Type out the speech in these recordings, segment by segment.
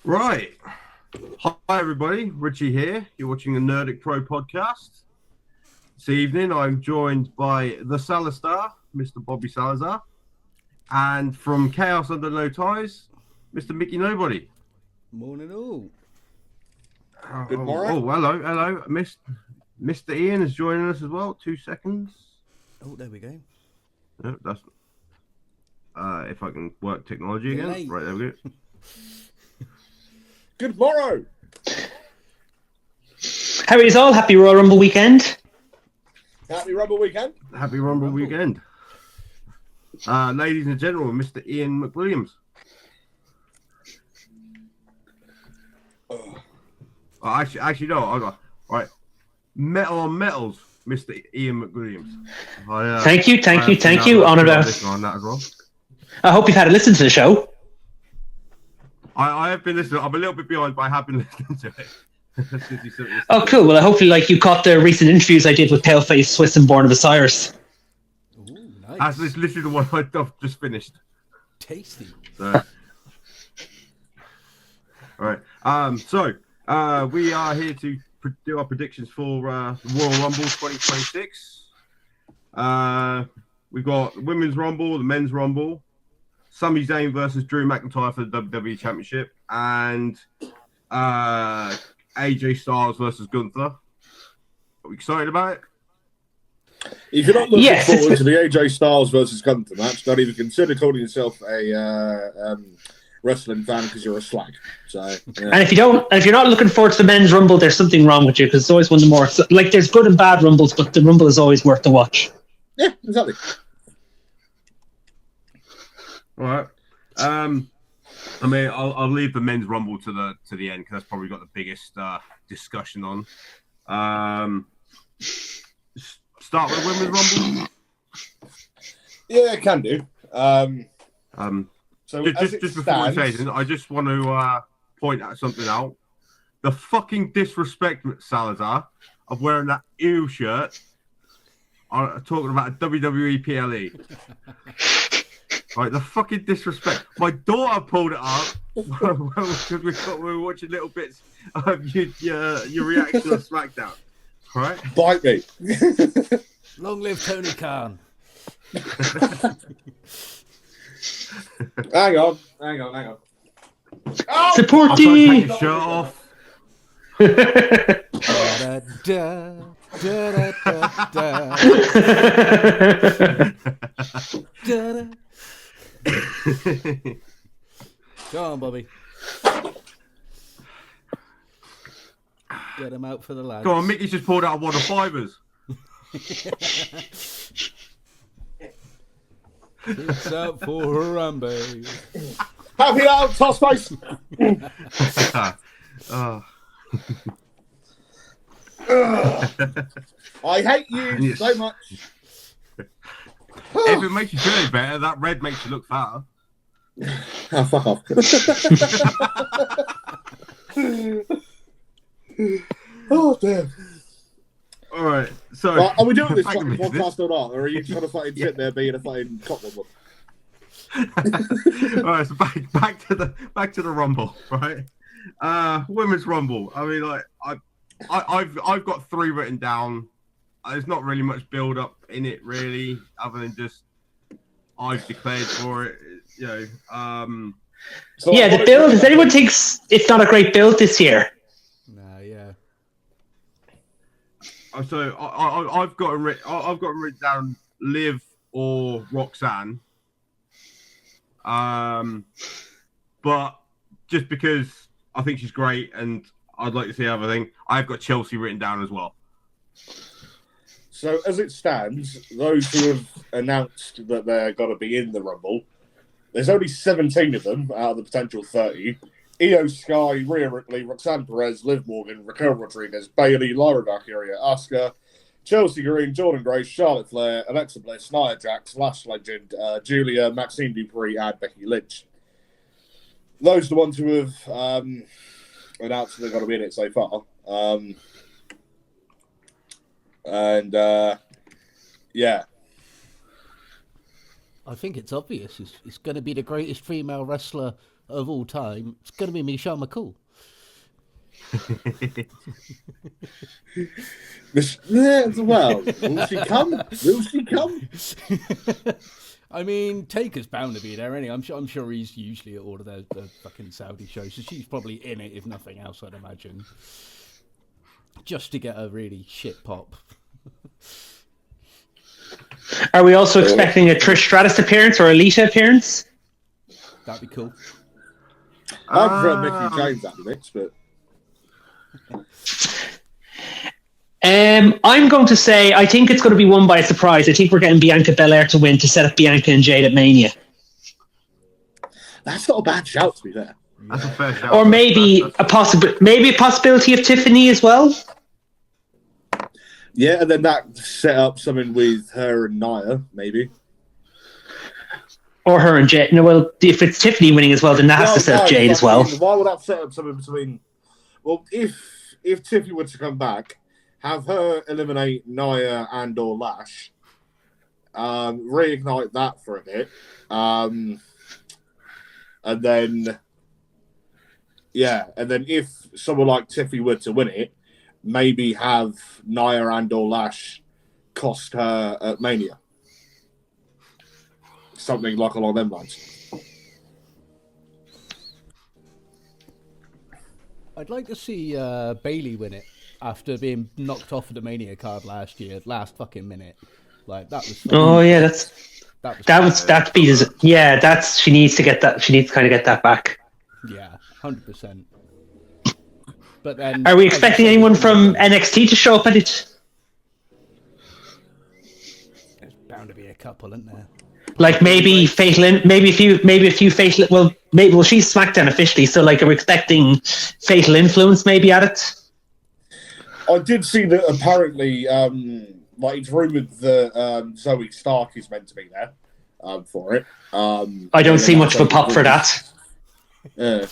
Right. Hi, everybody. Richie here. You're watching the Nerdic Pro podcast. This evening, I'm joined by the Salazar, Mr. Bobby Salazar, and from Chaos Under No Ties, Mr. Mikki Nobody. Morning all. Good morning. Hello. Mr. Ian is joining us as well. 2 seconds. Oh, there we go. Oh, that's if I can work technology again. Late. Right, there we go. Good morrow. How are you all? Happy Royal Rumble weekend. Happy Rumble weekend. Happy Rumble weekend. Ladies and gentlemen, Mr. Ian McWilliams. Actually, no. I got right. Metal on metals, Mr. Ian McWilliams. Thank you. Honoured on that as well. I hope you've had a listen to the show. I have been listening. I'm a little bit behind, but I have been listening to it. Oh, cool. Well, hopefully, you caught the recent interviews I did with Paleface, Swiss, and Born of Osiris. Ooh, nice. That's literally the one I've just finished. Tasty. So, all right. So we are here to do our predictions for Royal Rumble 2026. We've got the Women's Rumble, the Men's Rumble, Sami Zayn versus Drew McIntyre for the WWE Championship, and AJ Styles versus Gunther. Are we excited about it? If you're not looking Yes. forward to the AJ Styles versus Gunther match, don't even consider calling yourself a wrestling fan because you're a slag. So, yeah. And if you're not looking forward to the Men's Rumble, there's something wrong with you because it's always one of the more there's good and bad Rumbles, but the Rumble is always worth the watch. Yeah, exactly. All right. I mean, I'll leave the Men's Rumble to the end because that's probably got the biggest discussion on. Start with Women's Rumble. Yeah, can do. So Just before I say anything, I just want to point out something out. The fucking disrespect, Salazar, of wearing that ew shirt. Talking about a WWE PLE. Right, the fucking disrespect. My daughter pulled it up because we were watching little bits of your reaction on SmackDown. Right? Bite me. Long live Tony Khan. Hang on. Oh! Support I'm trying to take the. your shirt off. Da, da, da, da, da, da. Go on, Bobby. Get him out for the lads. Go on, Mickey's just pulled out a wad of fibres. It's out for Harambe. Happy out, toss face. Oh. I hate you so much. If it makes you feel any better, that red makes you look fatter. Oh, fuck off. Oh, damn. All right, so Well, are we doing this back fucking to business. podcast or not? Or are you trying to fucking sit there being a fucking copper? All right, so back to the Rumble, right? Women's Rumble. I mean, like I've got 3 written down. There's not really much build up in it, really, other than just I've declared for it. You know, So Yeah, the build. Does anyone think it's not a great build this year? Nah, yeah. so I've got written down Liv or Roxanne. But just because I think she's great and I'd like to see everything, I've got Chelsea written down as well. So as it stands, those who have announced that they're going to be in the Rumble, there's only 17 of them out of the potential 30. Io Sky, Rhea Ripley, Roxanne Perez, Liv Morgan, Raquel Rodriguez, Bayley, Lyra Valkyria, Asuka, Chelsea Green, Jordan Grace, Charlotte Flair, Alexa Bliss, Nia Jax, Lash Legend, Julia, Maxine Dupree, and Becky Lynch. Those are the ones who have announced they're going to be in it so far. Yeah. I think it's obvious. It's going to be the greatest female wrestler of all time, it's going to be Michelle McCool. Well, will she come? Will she come? I mean, Taker's bound to be there, anyway. I'm sure he's usually at all of the fucking Saudi shows, so she's probably in it, if nothing else, I'd imagine. Just to get a really shit pop. Are we also expecting a Trish Stratus appearance or a Lita appearance? That'd be cool. I prefer Mickey James out of this, but I'm going to say I think it's going to be won by a surprise. I think we're getting Bianca Belair to win to set up Bianca and Jade at Mania. that's not a bad shout, to be fair. That's a fair shout. Or maybe a possibility of Tiffany as well. Yeah, and then that set up something with her and Nia, maybe. Or her and Jade. No, well, if it's Tiffany winning as well, then that has to set up Jade as well. Why would that set up something between? Well, if Tiffany were to come back, have her eliminate Nia and/or Lash, reignite that for a bit, and then if someone like Tiffany were to win it, maybe have Nia and/or Lash cost her at Mania. Something like along them lines. I'd like to see Bailey win it after being knocked off of the Mania card last fucking minute. Like that was. Oh yeah, she needs to get that. She needs to kind of get that back. Yeah, 100%. But then, are we expecting anyone from NXT to show up at it? There's bound to be a couple, isn't there? Like maybe Fatal, maybe a few Fatal. Well, she's SmackDown officially, so like, are we expecting Fatal Influence maybe at it? I did see that apparently, like it's rumored that Zoe Stark is meant to be there for it. I don't see much of a pop for that. Yeah.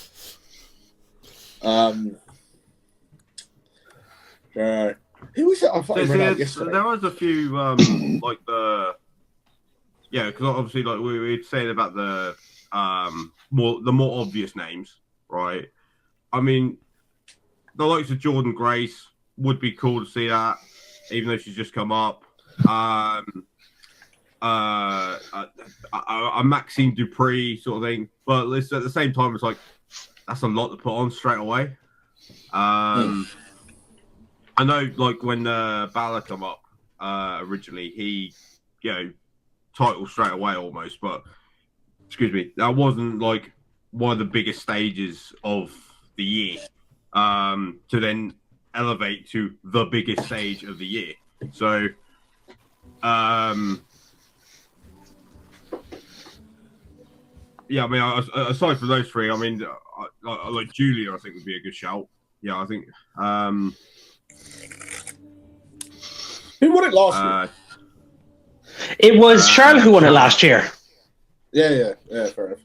Who was it? I thought yesterday. There was a few like the. Yeah, because obviously, like we were saying about the more obvious names, right? I mean, the likes of Jordan Grace would be cool to see that, even though she's just come up. A Maxine Dupree sort of thing, but at the same time, it's like that's a lot to put on straight away. I know, like when Balor come up originally, he, title straight away almost, but excuse me, that wasn't like one of the biggest stages of the year to then elevate to the biggest stage of the year. So yeah, I mean, aside from those three, I mean, like Julia, I think would be a good shout. Yeah, I think who won it last year? It was Charlotte who won it last year. Yeah, fair enough.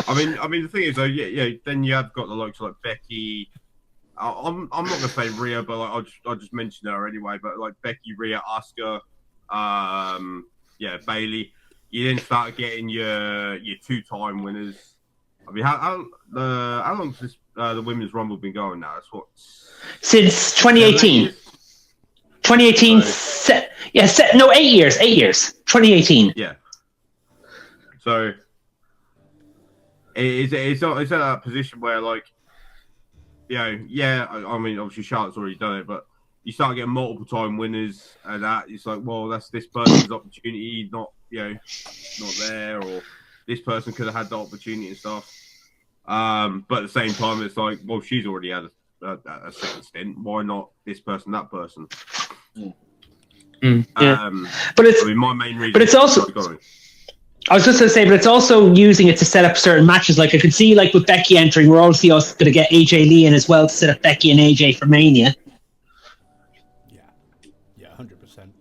I mean, the thing is, though, then you have got the likes of like Becky. I'm not gonna say Rhea, but like, I'll just mention her anyway. But like Becky, Rhea, Asuka, Bailey. You then start getting your 2-time winners. I mean, how long has this, the Women's Rumble been going now? It's what, since 2018. 2018, 8 years. 2018. Yeah. So it's at that position where, like, I mean, obviously Charlotte's already done it, but you start getting multiple time winners, and that it's like, well, that's this person's opportunity, not there, or this person could have had the opportunity and stuff. But at the same time, it's like, well, she's already had a second stint. Why not this person, that person? But it's, I mean, my main reason. But it's also. I was just going to say, but it's also using it to set up certain matches. Like I could see, like with Becky entering, we're obviously also going to get AJ Lee in as well to set up Becky and AJ for Mania. Yeah, 100%.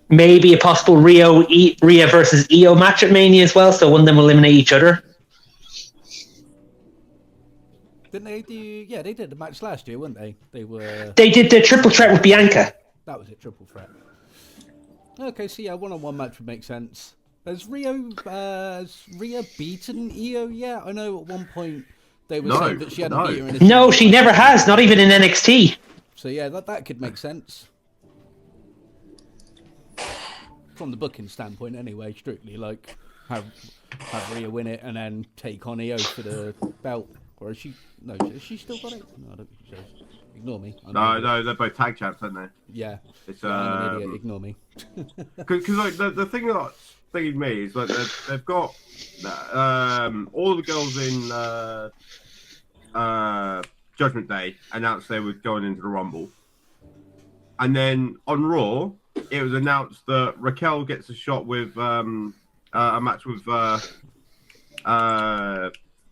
Maybe a possible Rhea versus Io match at Mania as well, so one of them will eliminate each other. Didn't they do? Yeah, they did the match last year, weren't they? They did the triple threat with Bianca. That was it, triple threat. Okay, so yeah, one-on-one match would make sense. Has Rhea beaten Io yet? I know at one point they were No, saying that she hadn't no. beaten her in a No, single she match. never has. Not even in NXT. So yeah, that could make sense. From the booking standpoint anyway, strictly, like, have Rhea win it and then take on Io for the belt. Or is she... No, has she still got it? No, I don't think she has. Ignore me. No, they're both tag champs, aren't they? Yeah. It's I'm an idiot, ignore me. Because like the thing that's thinking me is like they've got all the girls in Judgment Day announced they were going into the Rumble, and then on Raw it was announced that Raquel gets a shot with a match with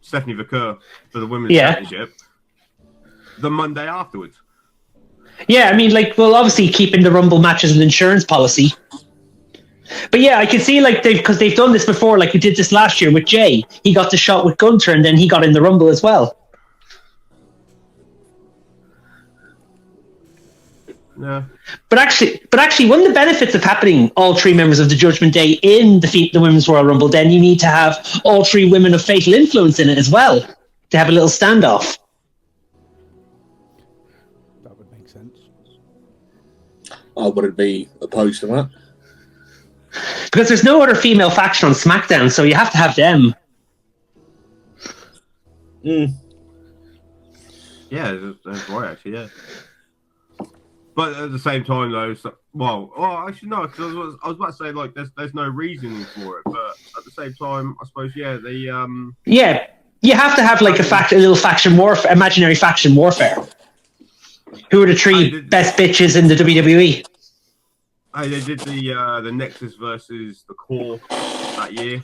Stephanie Vaquer for the women's championship the Monday afterwards. Yeah, I mean, like, well, obviously keeping the Rumble match as an insurance policy. But yeah, I can see, like, because they've done this before, like we did this last year with Jay. He got the shot with Gunther, and then he got in the Rumble as well. Yeah. But actually, one of the benefits of having all three members of the Judgment Day in the Women's Royal Rumble, then you need to have all three women of fatal influence in it as well to have a little standoff. That would make sense. I wouldn't be opposed to that. Because there's no other female faction on SmackDown, so you have to have them. Mm. Yeah, that's right, actually, yeah. But at the same time, though, actually, no, because I was about to say, like, there's no reasoning for it, but at the same time, I suppose, yeah, Yeah, you have to have, like, a little faction warfare, imaginary faction warfare. Who are the three best bitches in the WWE? They did the Nexus versus the Core that year,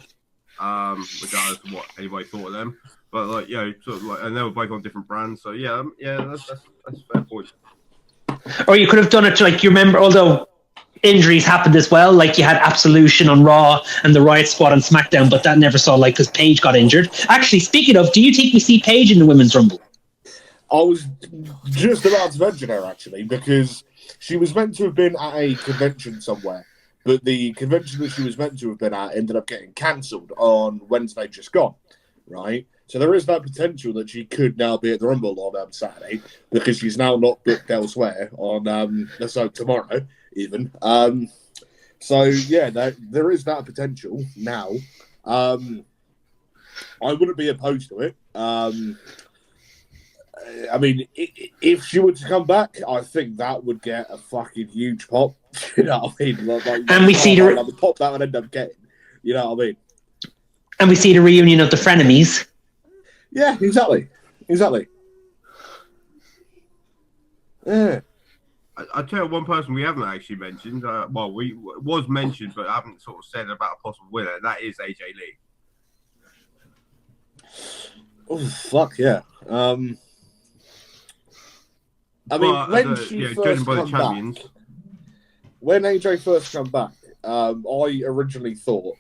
regardless of what anybody thought of them. But like, sort of like, and they were both on different brands. So yeah, that's a fair point. Or you could have done it to, like, you remember, although injuries happened as well, like you had Absolution on Raw and the Riot Squad on SmackDown, but that never saw light because Paige got injured. Actually, speaking of, do you think we see Paige in the Women's Rumble? I was just about to mention her, actually, because she was meant to have been at a convention somewhere, but the convention that she was meant to have been at ended up getting cancelled on Wednesday just gone, right? So there is that potential that she could now be at the Rumble on Saturday, because she's now not booked elsewhere on so tomorrow even. So yeah, there is that potential now. I wouldn't be opposed to it. I mean, if she were to come back, I think that would get a fucking huge pop. You know what I mean? And we see the pop that would end up getting. You know what I mean? And we see the reunion of the frenemies. Yeah, exactly. Yeah. I tell you one person we haven't actually mentioned. Was mentioned, but haven't sort of said about a possible winner. And that is AJ Lee. Oh fuck yeah. I mean, when she first come back, when AJ first come back, I originally thought,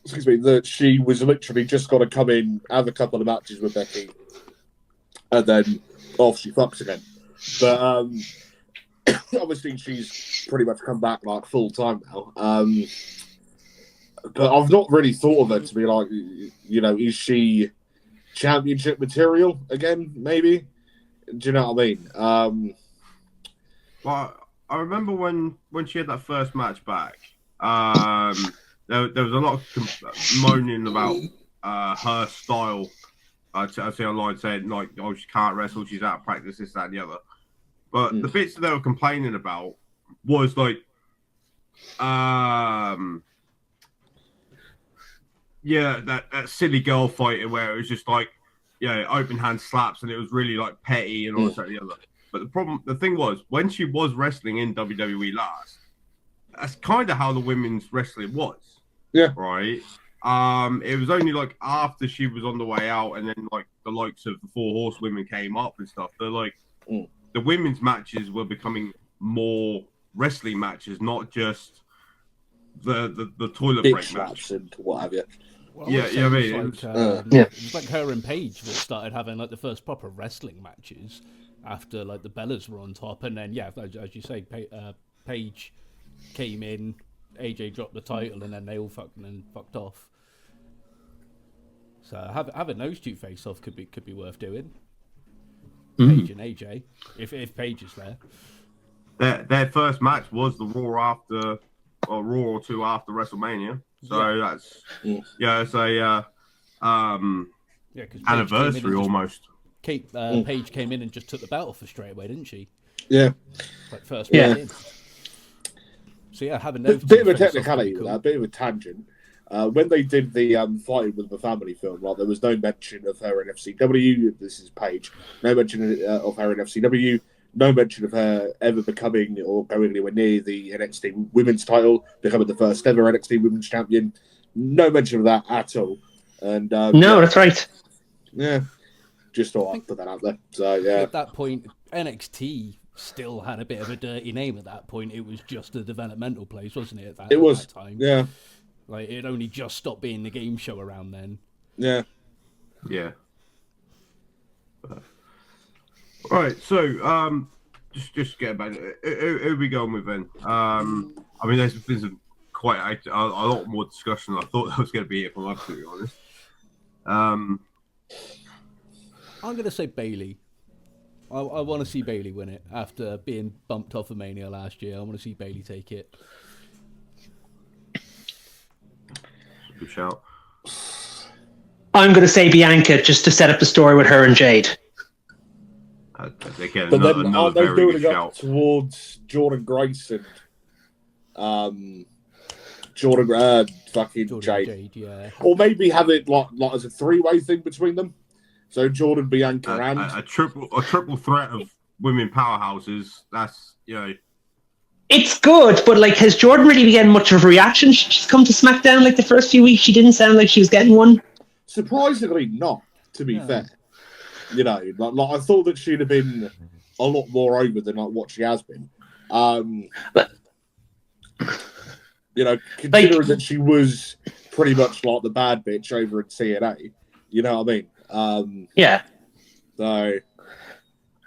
that she was literally just got to come in, have a couple of matches with Becky, and then off she fucks again. But obviously she's pretty much come back like full time now. But I've not really thought of her to be like, is she championship material again? Maybe. Do you know what I mean? Well, I remember when she had that first match back. There was a lot of moaning about her style. I see online saying like, "Oh, she can't wrestle. She's out of practice. This, that, and the other." But the bits that they were complaining about was like, that silly girl fighting where it was just like, open hand slaps, and it was really like petty and all this, that, and the other. But the thing was, when she was wrestling in WWE last, that's kind of how the women's wrestling was. Yeah. Right. It was only like after she was on the way out, and then like the likes of the Four Horsewomen came up and stuff. They're like the women's matches were becoming more wrestling matches, not just the toilet break match and what have you. Well, I mean, it was like her and Paige that started having like the first proper wrestling matches after like the Bellas were on top, and then as you say, Paige came in, AJ dropped the title, and then they all fucked off. So having those two face off could be worth doing. Paige and AJ, if Paige is there. Their first match was the Raw or two after WrestleMania. So that's it's a anniversary almost. Paige came in and just took the belt off her straight away, didn't she? Yeah. Like first match in. So having those bit of a technicality, cool. a bit of a tangent. When they did the Fighting with the Family film, like, there was no mention of her in FCW. This is Paige. No mention of her in FCW. No mention of her ever becoming or going anywhere near the NXT Women's title, becoming the first ever NXT Women's Champion. No mention of that at all. And no, that's right. Yeah, just thought I'd put that out there. So yeah, at that point, NXT still had a bit of a dirty name. At that point, it was just a developmental place, wasn't it? At that time, yeah. Like, it only just stopped being the game show around then. Yeah. Yeah. Right, so just get back. Who are we going with then? I mean, there's been some quite a lot more discussion than I thought there was going to be, if I'm absolutely honest. I'm going to say Bayley. I want to see Bayley win it after being bumped off of Mania last year. I want to see Bayley take it. Good shout. I'm going to say Bianca just to set up the story with her and Jade. Again, but then aren't they building up shout towards Jordan Grace and fucking Jade? Yeah. Or maybe have it like as a three-way thing between them. So Jordan, Bianca, and a triple threat of women powerhouses. That's It's good, but like, has Jordan really been getting much of a reaction? She's come to SmackDown like the first few weeks. She didn't sound like she was getting one. Surprisingly, not. To be fair, like I thought that she'd have been a lot more over than like what she has been. Considering that she was pretty much like the bad bitch over in TNA. You know what I mean? Yeah. So I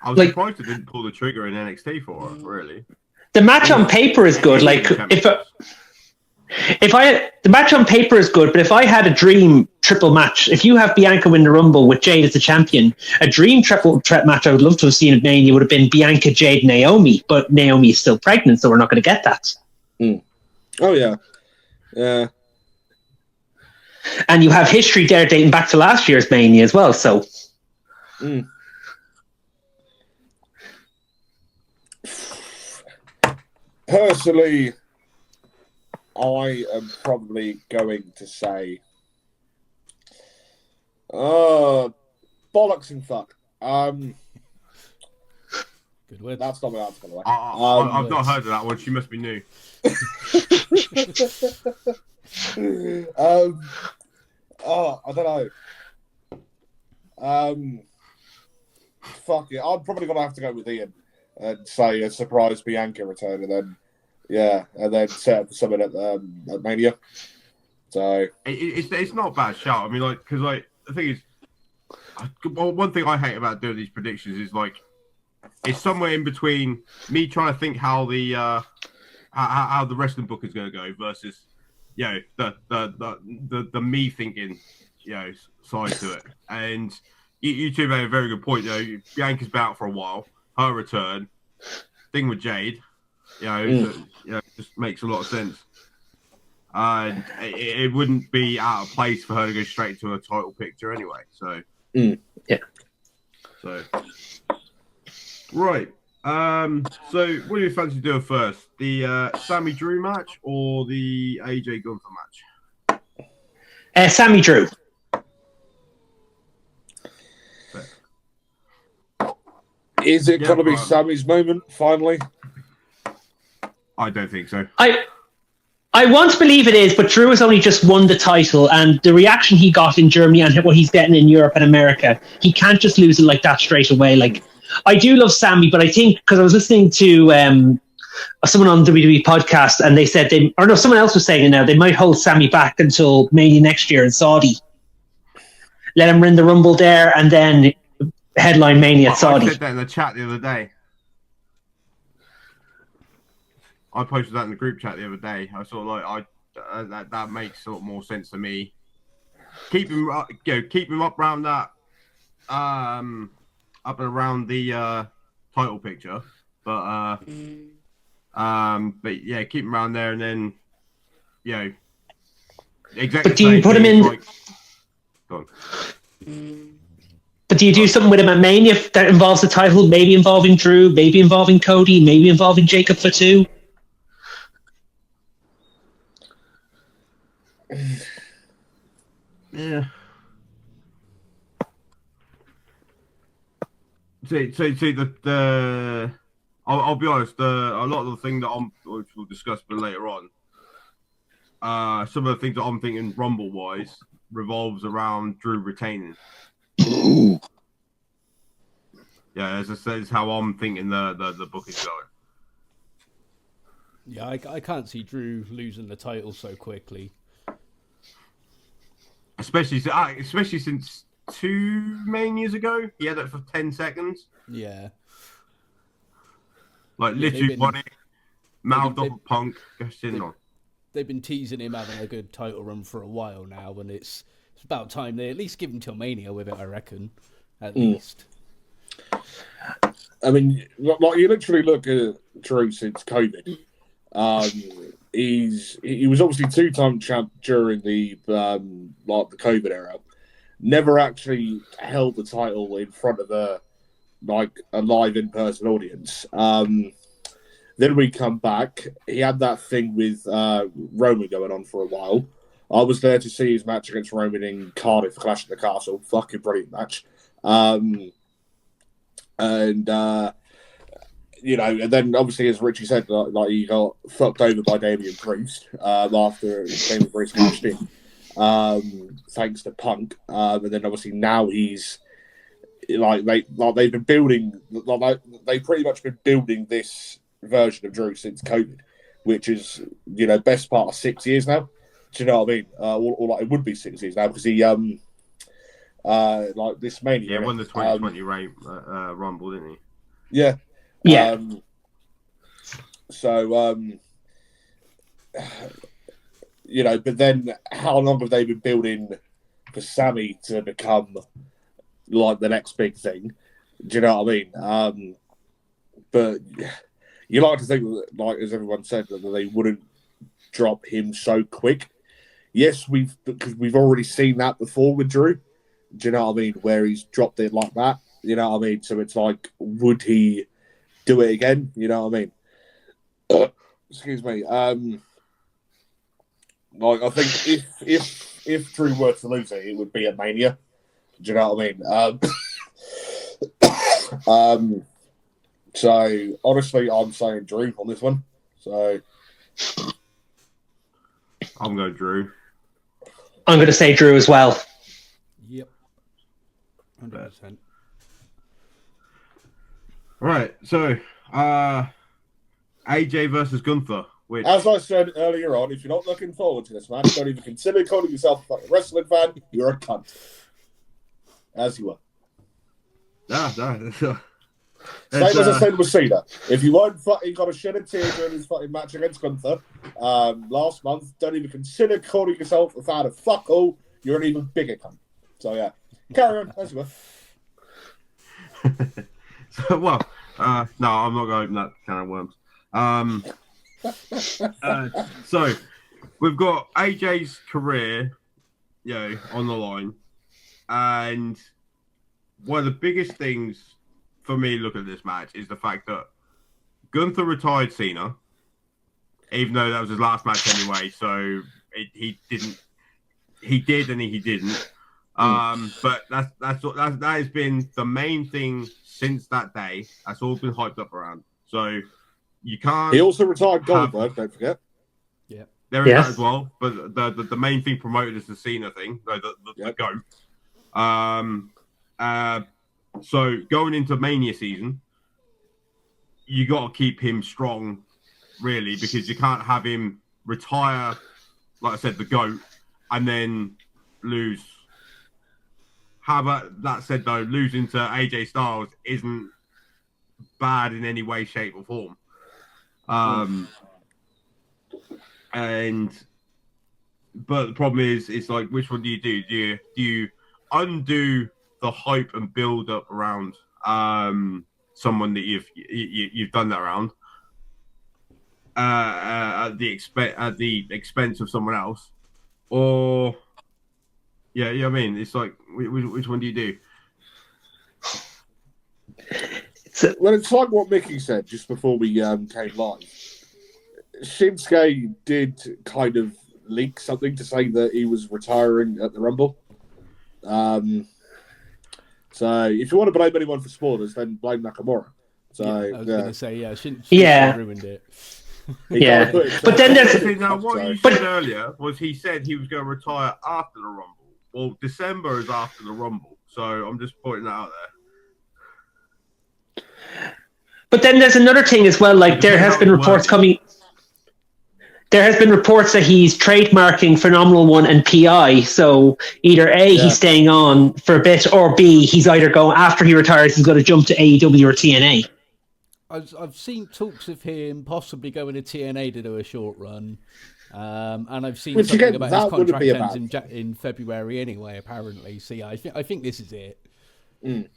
was surprised they didn't pull the trigger in NXT for her. Really. The match on paper is good. Like, the match on paper is good, but if I had a dream triple match, if you have Bianca win the Rumble with Jade as the champion, a dream triple threat match I would love to have seen at Mania would have been Bianca, Jade, Naomi, but Naomi is still pregnant, so we're not going to get that. Oh, yeah. Yeah. And you have history there dating back to last year's Mania as well, so... Personally, I am probably going to say, bollocks and fuck. Good word. That's not my answer, by the way. I've not heard of that one. She must be new. I don't know. Fuck it. I'm probably gonna have to go with Ian and say a surprise Bianca return, and then set up something at Mania. So it's not a bad shout. I mean, because the thing is, one thing I hate about doing these predictions is it's somewhere in between me trying to think how the wrestling book is going to go versus the me thinking side to it. And you two made a very good point. Bianca's been out for a while. Her return thing with Jade, just makes a lot of sense. And it wouldn't be out of place for her to go straight to a title picture anyway. So yeah. So right. So what do you fancy doing first? The Sammy Drew match or the AJ Gunther match? Sammy Drew. Is it going to be Sammy's moment, finally? I don't think so. I want to believe it is, but Drew has only just won the title, and the reaction he got in Germany and what he's getting in Europe and America, he can't just lose it like that straight away. Like, I do love Sammy, but I think, because I was listening to someone on the WWE podcast, and they said someone else was saying it now, they might hold Sammy back until Mania next year in Saudi. Let him win the Rumble there, and then headline Mania at Saudi. I said that in the chat the other day. I posted that in the group chat the other day. I sort of like that makes sort of more sense to me. Keep him up around that up and around the title picture, but yeah, keep him around there, and then exactly. But do you put him in? Like, go on. But do you do something with him at Mania that involves the title, maybe involving Drew, maybe involving Cody, maybe involving Jacob Fatu? Yeah. See the I'll be honest. A lot of the thing that which we'll discuss a bit later on. Some of the things that I'm thinking Rumble wise revolves around Drew retaining. Yeah, as I said, is how I'm thinking the book is going. Yeah, I can't see Drew losing the title so quickly. Especially since 2 Manias ago, he had it for 10 seconds. Yeah. Like, literally won it, mouthed off a Punk, just sitting on. They've been teasing him having a good title run for a while now, and it's about time they at least give him till Mania with it, I reckon. At least. I mean, like, you literally look at Drew since COVID. He was obviously 2-time champ during the COVID era. Never actually held the title in front of a live in-person audience. Then we come back. He had that thing with Roman going on for a while. I was there to see his match against Roman in Cardiff for Clash of the Castle. Fucking brilliant match. And then obviously, as Richie said, like he got fucked over by Damian Priest after Damian Priest cashed in, thanks to Punk. And then obviously now he's they've been building, they've pretty much been building this version of Drew since COVID, which is best part of 6 years now. Do you know what I mean? Or like it would be 6 years now because he this Mania. Yeah, won the 2020 Rumble, didn't he? Yeah. Yeah. But then how long have they been building for Sammy to become like the next big thing? Do you know what I mean? But you like to think that, like as everyone said, that they wouldn't drop him so quick. Yes, because we've already seen that before with Drew. Do you know what I mean? Where he's dropped it like that. You know what I mean? So it's like, would he do it again? You know what I mean? Excuse me. I think if Drew were to lose it, it would be at Mania. Do you know what I mean? So honestly, I'm saying Drew on this one. So I'm going Drew. I'm going to say Drew as well. Yep. 100%. Right, so AJ versus Gunther. Which, as I said earlier on, if you're not looking forward to this match, don't even consider calling yourself a wrestling fan. You're a cunt, as you are. No. Same as I said with Cena. If you weren't fucking got a shed of tears during his fucking match against Gunther last month, don't even consider calling yourself a fan of fuck all. You're an even bigger cunt. So yeah, carry on, as you were. So, well, no, I'm not going to open that can of worms. So we've got AJ's career, on the line, and one of the biggest things for me looking at this match is the fact that Gunther retired Cena, even though that was his last match anyway. So he did and he didn't. But that has been the main thing since that day. That's all been hyped up around. So you can't. He also retired Goldberg. Don't forget. Yeah, there is that as well. But the main thing promoted is the Cena thing, the GOAT. So going into Mania season, you got to keep him strong, really, because you can't have him retire, like I said, the GOAT, and then lose. How about that said, though, losing to AJ Styles isn't bad in any way, shape, or form. But the problem is, it's like, which one do you do? Do you undo the hype and build up around someone that you've done that around at the expense of someone else, or yeah, I mean, it's like, which one do you do? Well, it's like what Mikki said just before we came live. Shinsuke did kind of leak something to say that he was retiring at the Rumble. So if you want to blame anyone for spoilers, then blame Nakamura. So I was going to say, Shinsuke ruined it. Yeah, but then there's now what you said earlier was he said he was going to retire after the Rumble. Well, December is after the Rumble, so I'm just pointing that out there. But then there's another thing as well. Like there has been reports coming. There has been reports that he's trademarking Phenomenal One and PI. So either A, he's staying on for a bit, or B, he's either going, after he retires, he's going to jump to AEW or TNA. I've seen talks of him possibly going to TNA to do a short run. And I've seen something about his contract ends in February anyway, apparently. So yeah, I think this is it. Mm.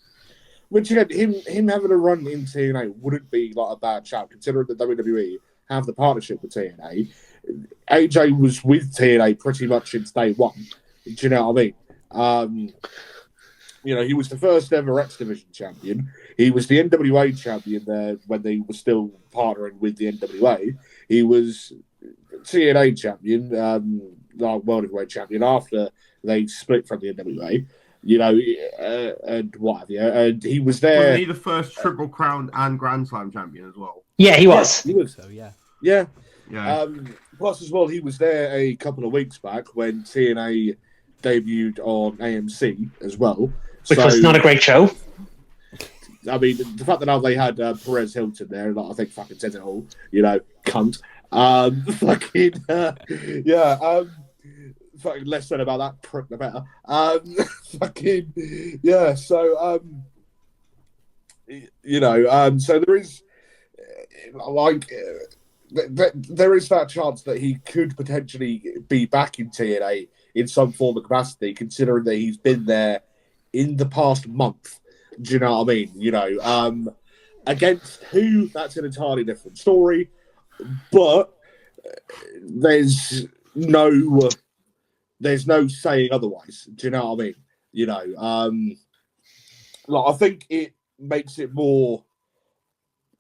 Which again, him having a run in TNA wouldn't be like a bad shout, considering that WWE have the partnership with TNA. AJ was with TNA pretty much since day one. Do you know what I mean? He was the first ever X Division champion. He was the NWA champion there when they were still partnering with the NWA. He was TNA champion, World Heavyweight champion after they split from the NWA. And what have you. And he was there. Was he the first Triple Crown and Grand Slam champion as well? Yeah, he was. Yeah, he was. So, yeah. Yeah. Yeah. Plus, as well, he was there a couple of weeks back when TNA debuted on AMC as well. Which was not a great show. I mean, the fact that now they had Perez Hilton there, I think fucking says it all. Cunt. Fucking less said about that prick, the better. So there is, there is that chance that he could potentially be back in TNA in some form of capacity, considering that he's been there in the past month. Do you know what I mean? Against who, that's an entirely different story. But there's no saying otherwise. Do you know what I mean? I think it makes it more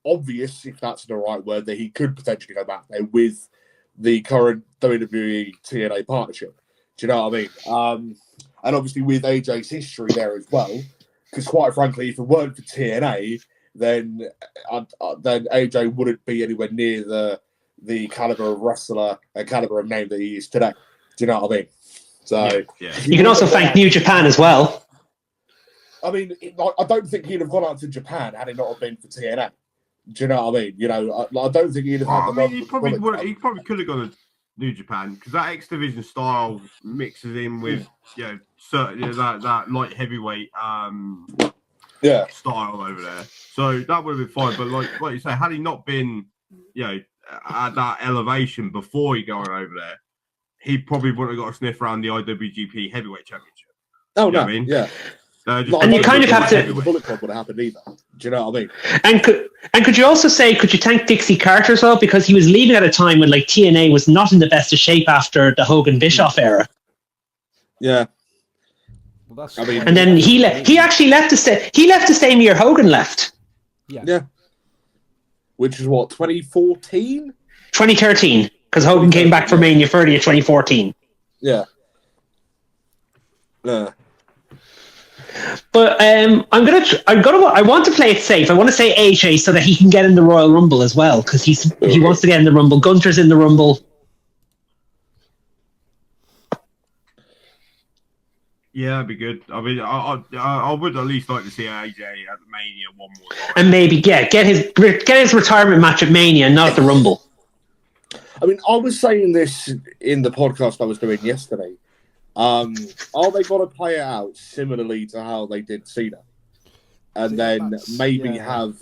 obvious, if that's the right word, that he could potentially go back there with the current WWE TNA partnership. Do you know what I mean? And obviously with AJ's history there as well, because quite frankly, if it weren't for TNA, then AJ wouldn't be anywhere near the caliber of wrestler and caliber of name that he is today. Do you know what I mean? So you can also thank New Japan as well. I mean, I don't think he'd have gone out to Japan had it not have been for TNA. Do you know what I mean? I don't think he'd have had the. He probably could have gone to New Japan because that X Division style mixes in with certain that light heavyweight style over there. So that would have been fine. But like you say, had he not been at that elevation before he going over there, he probably wouldn't have got a sniff around the IWGP Heavyweight Championship. Oh, you know no, what I mean? Yeah. And you kind of have to. The Bullet Club would have happened either. Do you know what I mean? And could you also say, could you thank Dixie Carter as well, because he was leaving at a time when TNA was not in the best of shape after the Hogan Bischoff era. Yeah. Well, and then he actually left the same year Hogan left. Yeah. Which is what, 2014? 2013, because Hogan came back for Mania 30 of 2014. Yeah. But I want to play it safe. I want to say AJ so that he can get in the Royal Rumble as well, because he wants to get in the Rumble. Gunther's in the Rumble. Yeah, that'd be good. I mean, I would at least like to see AJ at Mania one more time. And maybe get his retirement match at Mania, not at the Rumble. I mean, I was saying this in the podcast I was doing yesterday. Are they going to play it out similarly to how they did Cena? And then maybe have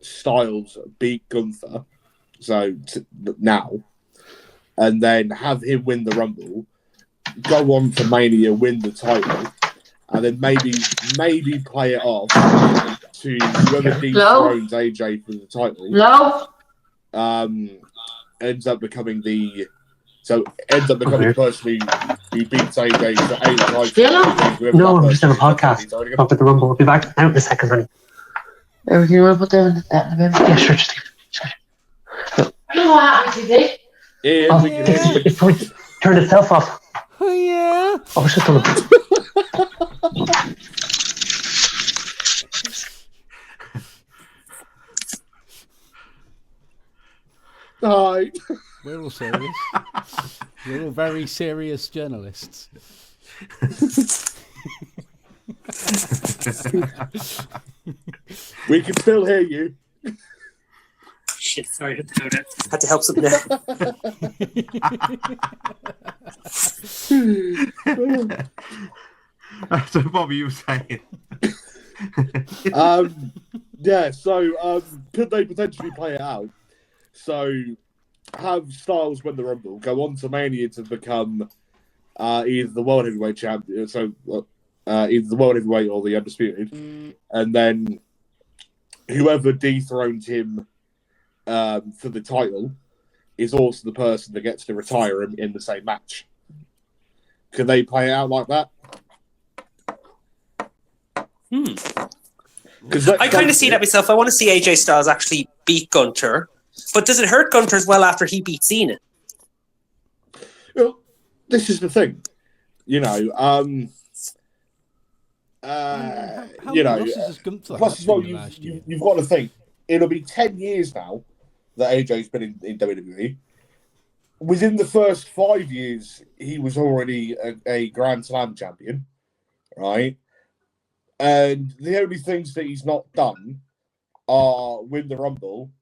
Styles beat Gunther now. and then have him win the Rumble, go on to Mania, win the title, and then maybe play it off to whoever dethrones AJ for the title. Ends up becoming the person who beats AJ for 8 times. No, I'm just on a podcast. Up at the Rumble. We'll be back out in a second, honey. Everything you want to put down that in Yeah, sure. Just I don't know what happened to this. it probably turned itself off. Oh yeah. Oh, shut up. Hi. We're all serious. We're all very serious journalists. We can still hear you. Shit, sorry, had to help something there. So, Bobby, you were saying. Yeah, so could they potentially play it out? So have Styles win the Rumble, go on to Mania to become either the World Heavyweight Champion, either the World Heavyweight or the Undisputed, and then whoever dethroned him for the title is also the person that gets to retire him in the same match. Could they play it out like that? I kind of see that myself. I want to see AJ Styles actually beat Gunter. But does it hurt Gunter as well after he beat Cena? Well, this is the thing. You know, plus as well, you've got to think, it'll be 10 years now that AJ's been in WWE. Within the first 5 years, he was already a Grand Slam champion, right? And the only things that he's not done are win the Rumble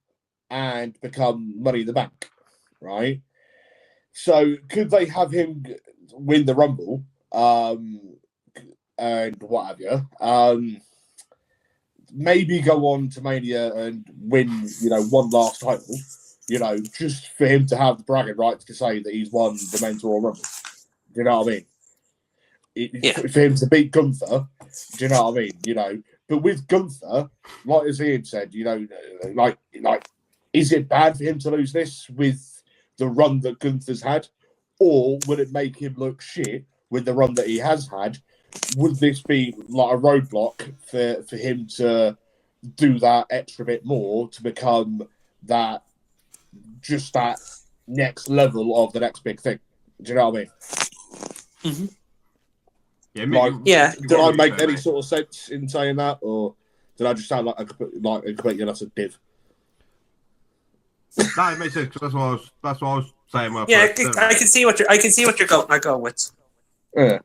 and become Money in the Bank, right? So could they have him win the Rumble and what have you? Maybe go on to Mania and win, one last title, just for him to have the bragging rights to say that he's won the Men's Royal Rumble. Do you know what I mean? For him to beat Gunther, do you know what I mean? But with Gunther, like as Ian said, is it bad for him to lose this with the run that Gunther's had? Or would it make him look shit with the run that he has had? Would this be like a roadblock for him to do that extra bit more to become that next level of the next big thing? Do you know what I mean? Mm-hmm. Did I make any sort of sense in saying that, or did I just sound like a complete utter div? No, it makes sense. That's what I was saying. I can see what you're going with. Yeah.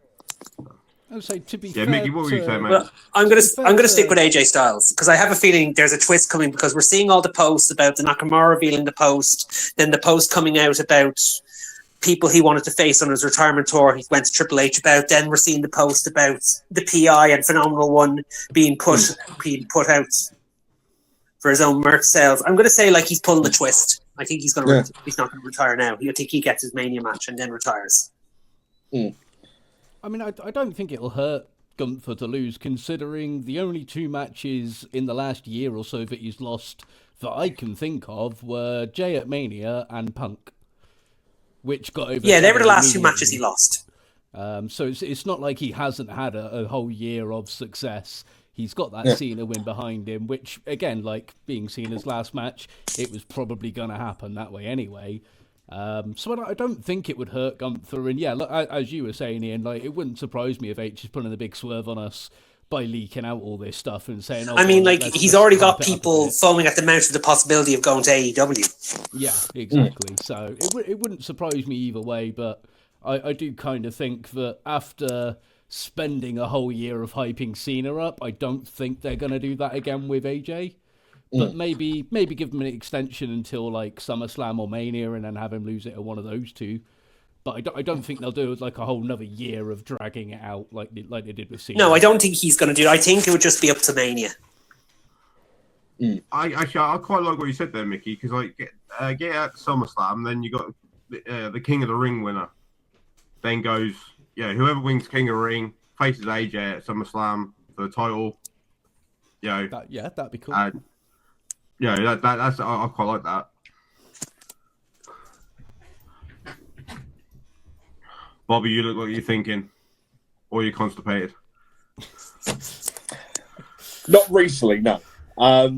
I would say, to be fair, Mickey, what were you saying, mate? Well, I'm gonna stick with AJ Styles because I have a feeling there's a twist coming because we're seeing all the posts about the Nakamura revealing the post, then the post coming out about people he wanted to face on his retirement tour. He went to Triple H about. Then we're seeing the post about the PI and Phenomenal One being put out for his own merch sales. I'm going to say he's pulling the twist. I think he's not going to retire now. I think he gets his Mania match and then retires. I mean, I don't think it'll hurt Gunther to lose, considering the only 2 matches in the last year or so that he's lost that I can think of were Jay at Mania and Punk, which got over. Yeah, they were the last 2 matches he lost. So it's not like he hasn't had a whole year of success. He's got that Cena win behind him, which, again, being Cena's last match, it was probably going to happen that way anyway. So I don't think it would hurt Gunther. And yeah, look, as you were saying, Ian, it wouldn't surprise me if H is putting a big swerve on us by leaking out all this stuff and saying, he's already got people foaming at the mouth of the possibility of going to AEW. Yeah, exactly. So it wouldn't surprise me either way, but I do kind of think that after spending a whole year of hyping Cena up, I don't think they're going to do that again with AJ. But maybe give him an extension until SummerSlam or Mania and then have him lose it at one of those 2. But I don't think they'll do a whole another year of dragging it out like they did with Cena. No, I don't think he's going to do it. I think it would just be up to Mania. I quite like what you said there, Mickey, because get out to SummerSlam, then you got the King of the Ring winner then goes, whoever wins King of the Ring faces AJ at SummerSlam for the title. That'd be cool. And that's I quite like that. Bobby, you look like you're thinking, or you're constipated. Not recently, no. What,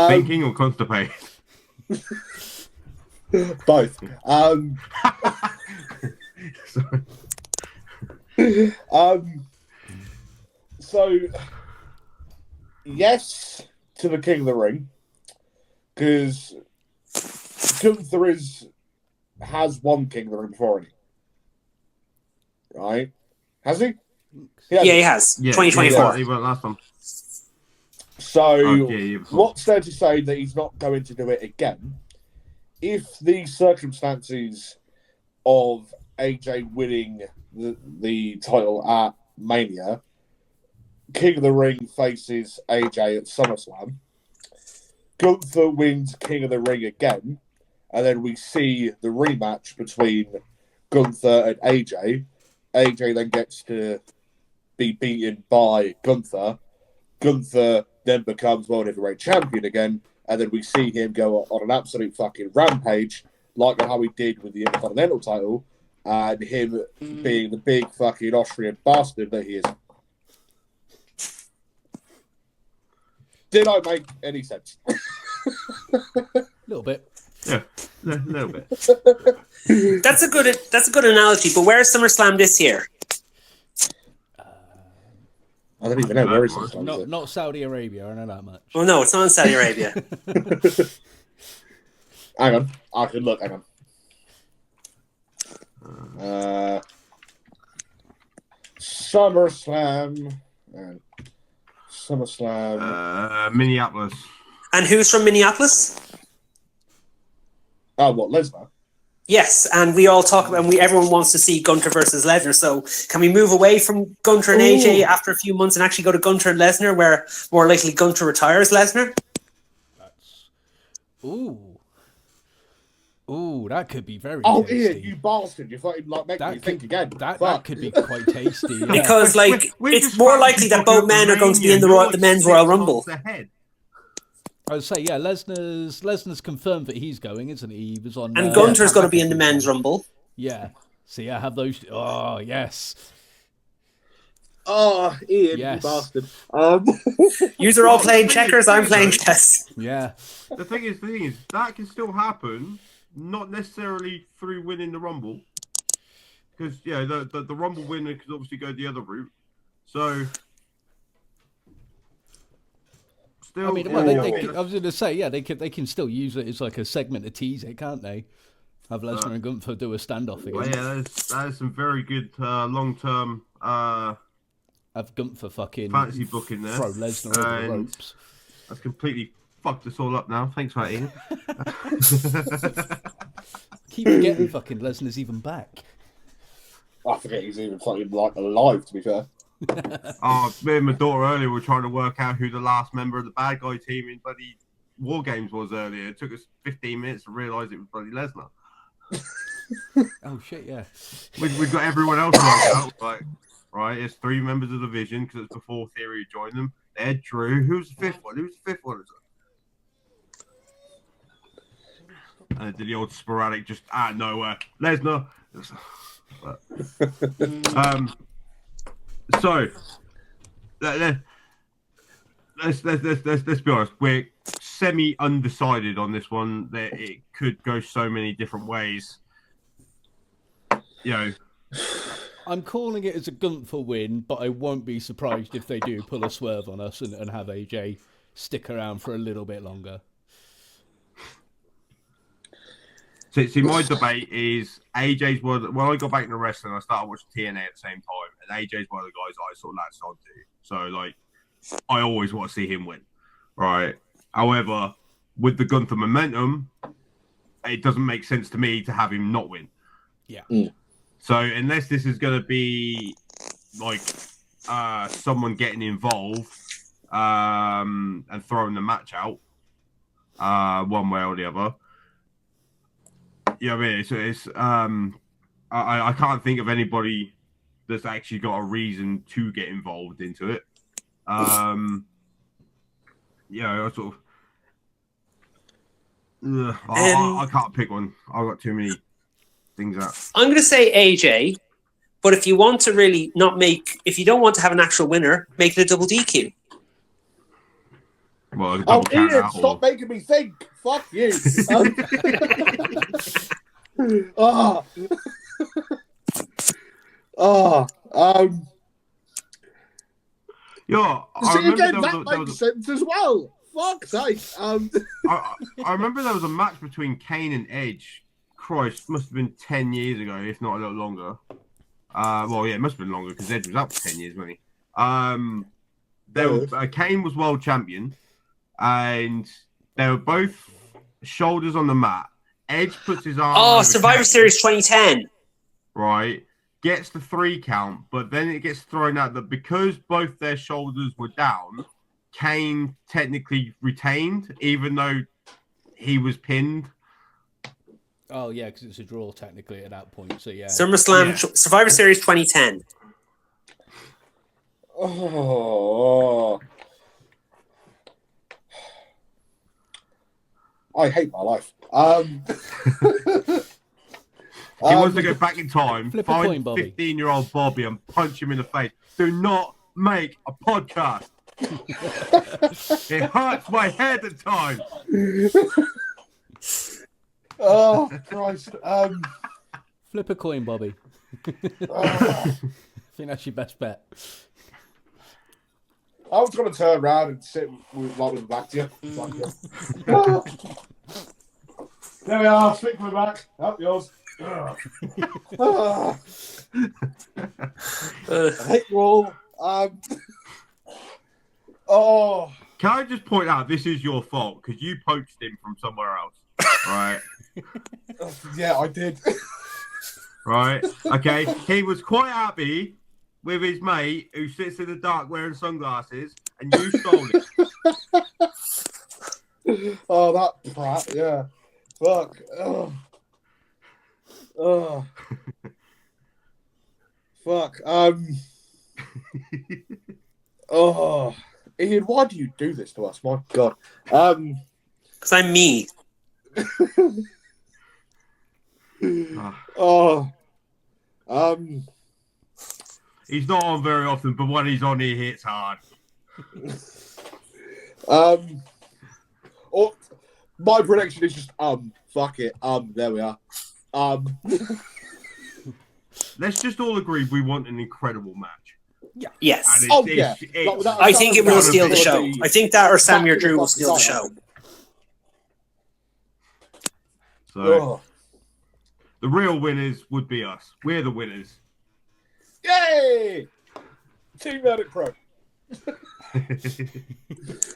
thinking or constipated? Both. So, yes to the King of the Ring, because Gunther has won King of the Ring before, hasn't he? Right? Has he? He has. 2024. He won last time. So, what's there to say that he's not going to do it again? If the circumstances of AJ winning the title at Mania, King of the Ring faces AJ at SummerSlam, Gunther wins King of the Ring again, and then we see the rematch between Gunther and AJ. AJ then gets to be beaten by Gunther. Gunther then becomes World Heavyweight Champion again, and then we see him go on an absolute fucking rampage, like how he did with the Intercontinental title, and him being the big fucking Austrian bastard that he is. Did I make any sense? A little bit. Yeah, a little bit. That's a good analogy. But where's SummerSlam this year? I don't even know where is SummerSlam. Not Saudi Arabia. I know that much. Oh no, it's not in Saudi Arabia. Hang on, I can look. Hang on. SummerSlam. SummerSlam. Minneapolis. And who's from Minneapolis? Oh, what, Lesnar? Yes, and we all talk about, everyone wants to see Gunter versus Lesnar. So can we move away from Gunter and AJ after a few months and actually go to Gunter and Lesnar, where more likely Gunter retires Lesnar? Ooh, that could be very tasty. Ian, you bastard. You fucking make me think again. That could be quite tasty. Yeah. Because, it's more likely that both men are going to be in the men's Royal Rumble. I would say, Lesnar's confirmed that he's going, isn't he? He was on. And Gunter's going to be in the men's Rumble. Yeah. See, I have those. Oh, yes. Oh, Ian, yes. you bastard. You're all playing checkers, I'm playing chess. Yeah. The thing is, that can still happen, not necessarily through winning the Rumble. Because, the Rumble winner could obviously go the other route. So... Still, I mean, I was going to say, they can still use it as like a segment to tease it, can't they? Have Lesnar and Gunther do a standoff again. Well, that is some very good long-term. Have Gunther fucking fantasy booking there. Throw Lesnar over the ropes. That's completely fucked us all up now. Thanks for that, Ian. Keep forgetting fucking Lesnar's even back. I forget he's even fucking alive, to be fair. Me and my daughter earlier were trying to work out who the last member of the bad guy team in bloody War Games was earlier. It took us 15 minutes to realise it was bloody Lesnar. Oh shit, yeah. We've got everyone else worked out. Like, right, it's 3 members of the Division because it's before Theory joined them. Ed, Drew. Who's the 5th one? And did the old sporadic just out of nowhere. Lesnar. So, let's be honest. We're semi-undecided on this one. That it could go so many different ways. I'm calling it as a Gunther win, but I won't be surprised if they do pull a swerve on us and have AJ stick around for a little bit longer. See, my debate is AJ's one. When I got back into wrestling, I started watching TNA at the same time, and AJ's one of the guys I sort of latched onto. So, I always want to see him win, right? However, with the Gunther momentum, it doesn't make sense to me to have him not win. Yeah. So, unless this is going to be someone getting involved and throwing the match out one way or the other. Yeah, I mean, I can't think of anybody that's actually got a reason to get involved into it. Yeah, I sort of. I can't pick one. I've got too many things out. I'm going to say AJ, but if you want to really not make, if you don't want to have an actual winner, make it a double DQ. Well, a Oh, double count Ian, out, stop making me think. Fuck you. Yeah, I see, remember again, that makes sense as well. Fuck's sake. I remember there was a match between Kane and Edge. Christ, must have been 10 years ago, if not a little longer. Well, yeah, it must have been longer because Edge was out for 10 years, wasn't he? Kane was world champion, and they were both shoulders on the mat. Edge puts his arm. Oh, over Survivor Kane, Series 2010. right? Gets the 3 count, but then it gets thrown out that because both their shoulders were down, Kane technically retained, even though he was pinned. Oh yeah, because it's a draw technically at that point. So yeah. SummerSlam, Survivor Series 2010. Oh. I hate my life. He wants to go back in time, Flip a coin, find Bobby. 15-year-old Bobby and punch him in the face. Do not make a podcast. It hurts my head at times. Oh, Christ. Flip a coin, Bobby. I think that's your best bet. I was going to turn around and sit with my back to you. There we are. Stick my back. Up yours. I hate you all. Oh. Can I just point out this is your fault because you poached him from somewhere else, right? Yeah, I did. Right? Okay. He was quite happy with his mate who sits in the dark wearing sunglasses, and you stole it. Oh, that prat. Yeah. Fuck. Oh. Oh. Fuck. Oh. Ian, why do you do this to us? My God. Because I'm me. Oh. He's not on very often, but when he's on, he hits hard. Oh, my prediction is just fuck it. There we are. Let's just all agree we want an incredible match. Yes. And I think it will steal the show. I think that or Samir Drew will steal the show. So the real winners would be us. We're the winners. Yay! Team Medic Pro.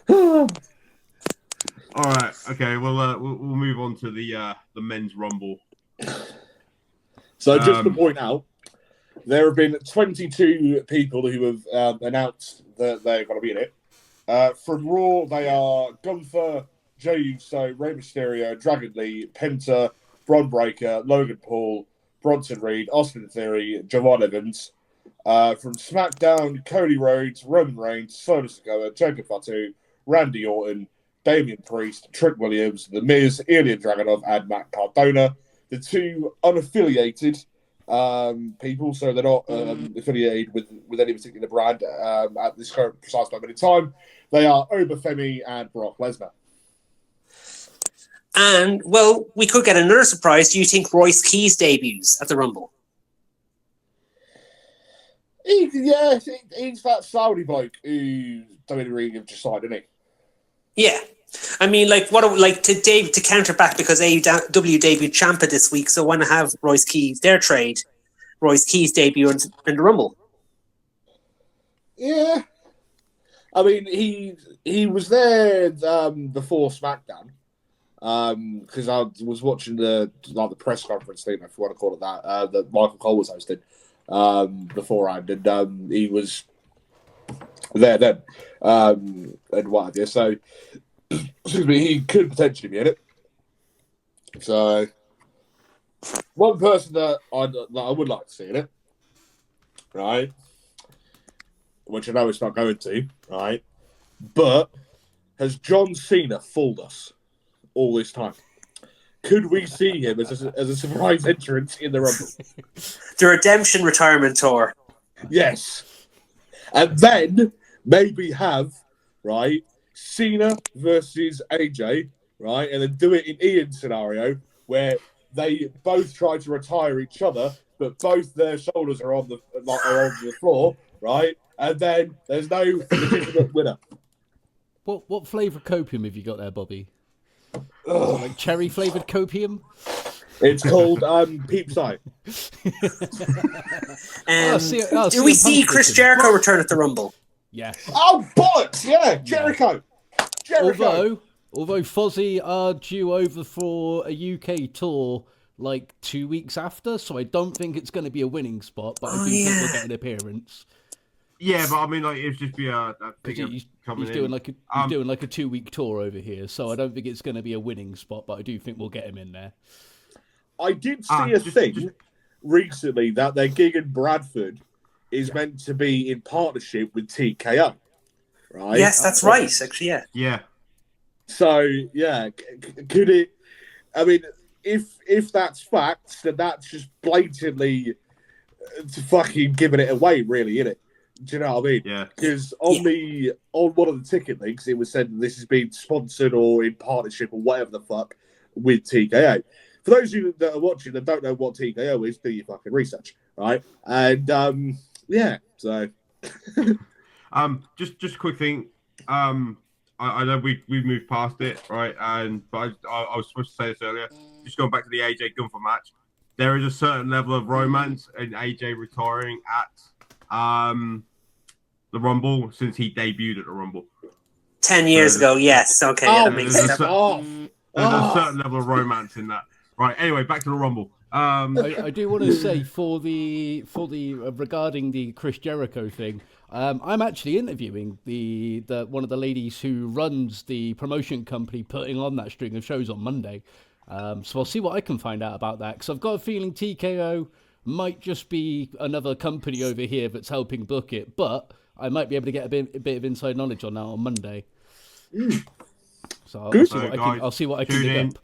All right. Okay. We'll move on to the men's rumble. So just to point out, there have been 22 people who have announced that they're going to be in it. From Raw, they are Gunther, Jey Uso, Rey Mysterio, Dragon Lee, Penta, Bron Breakker, Logan Paul, Bronson Reed, Austin Theory, Javon Evans. From SmackDown, Cody Rhodes, Roman Reigns, Solo Sikoa, Jacob Fatu, Randy Orton, Damian Priest, Trick Williams, The Miz, Ilya Dragunov, and Matt Cardona. The 2 unaffiliated people, so they're not affiliated with any particular brand at this current precise moment in time. They are Obafemi and Brock Lesnar. And, well, we could get another surprise. Do you think Royce Keys debuts at the Rumble? He's that Saudi bloke who WWE have just signed, isn't he? Yeah. I mean, to counter back because AEW debuted Ciampa this week, so want to have Royce Keys, their trade, Royce Keys debut in the Rumble. Yeah. I mean, he was there before SmackDown because I was watching the press conference thing, if you want to call it that Michael Cole was hosting beforehand, and he was there then and what have you. So, excuse me, he could potentially be in it. So, One person that I would like to see in it, right? Which I know it's not going to, right? But has John Cena fooled us all this time? Could we see him as a surprise entrance in the Rumble? The Redemption Retirement Tour. Yes. And then maybe have, right, Cena versus AJ, right? And then do it in Ian's scenario where they both try to retire each other, but both their shoulders are on the floor, right? And then there's no legitimate winner. What flavour copium have you got there, Bobby? Like cherry flavoured copium? It's called Peep Sight. Do we see Chris Jericho return at the Rumble? Yes. Oh, bollocks! Yeah, Jericho. Although Fozzy are due over for a UK tour like 2 weeks after, so I don't think it's going to be a winning spot, but I do think we'll get an appearance. Yeah, but I mean, like, it'd just be a thing He's coming doing in. he's doing like a 2 week tour over here, so I don't think it's going to be a winning spot, but I do think we'll get him in there. I did see a thing recently that their gig in Bradford is meant to be in partnership with TKO, right? Yes, that's right. Actually, yeah. Yeah. So yeah, could it? I mean, if that's facts, then that's just blatantly fucking giving it away, really, isn't it? Do you know what I mean? Yeah. Because on one of the ticket links, it was said that this has been sponsored or in partnership or whatever the fuck with TKO. For those of you that are watching that don't know what TKO is, do your fucking research, right? And yeah, so just a quick thing. I know we've moved past it, right? But I was supposed to say this earlier. Just going back to the AJ Gunther match, there is a certain level of romance in AJ retiring at the Rumble since he debuted at the Rumble 10 years ago. Yes. Okay. Yeah, that makes sense. There's a certain level of romance in that. Right. Anyway, back to the Rumble. I do want to say for the regarding the Chris Jericho thing, I'm actually interviewing the one of the ladies who runs the promotion company putting on that string of shows on Monday. So I'll see what I can find out about that, because I've got a feeling TKO might just be another company over here that's helping book it, but I might be able to get a bit of inside knowledge on that on Monday. So I'll see what I can dig up.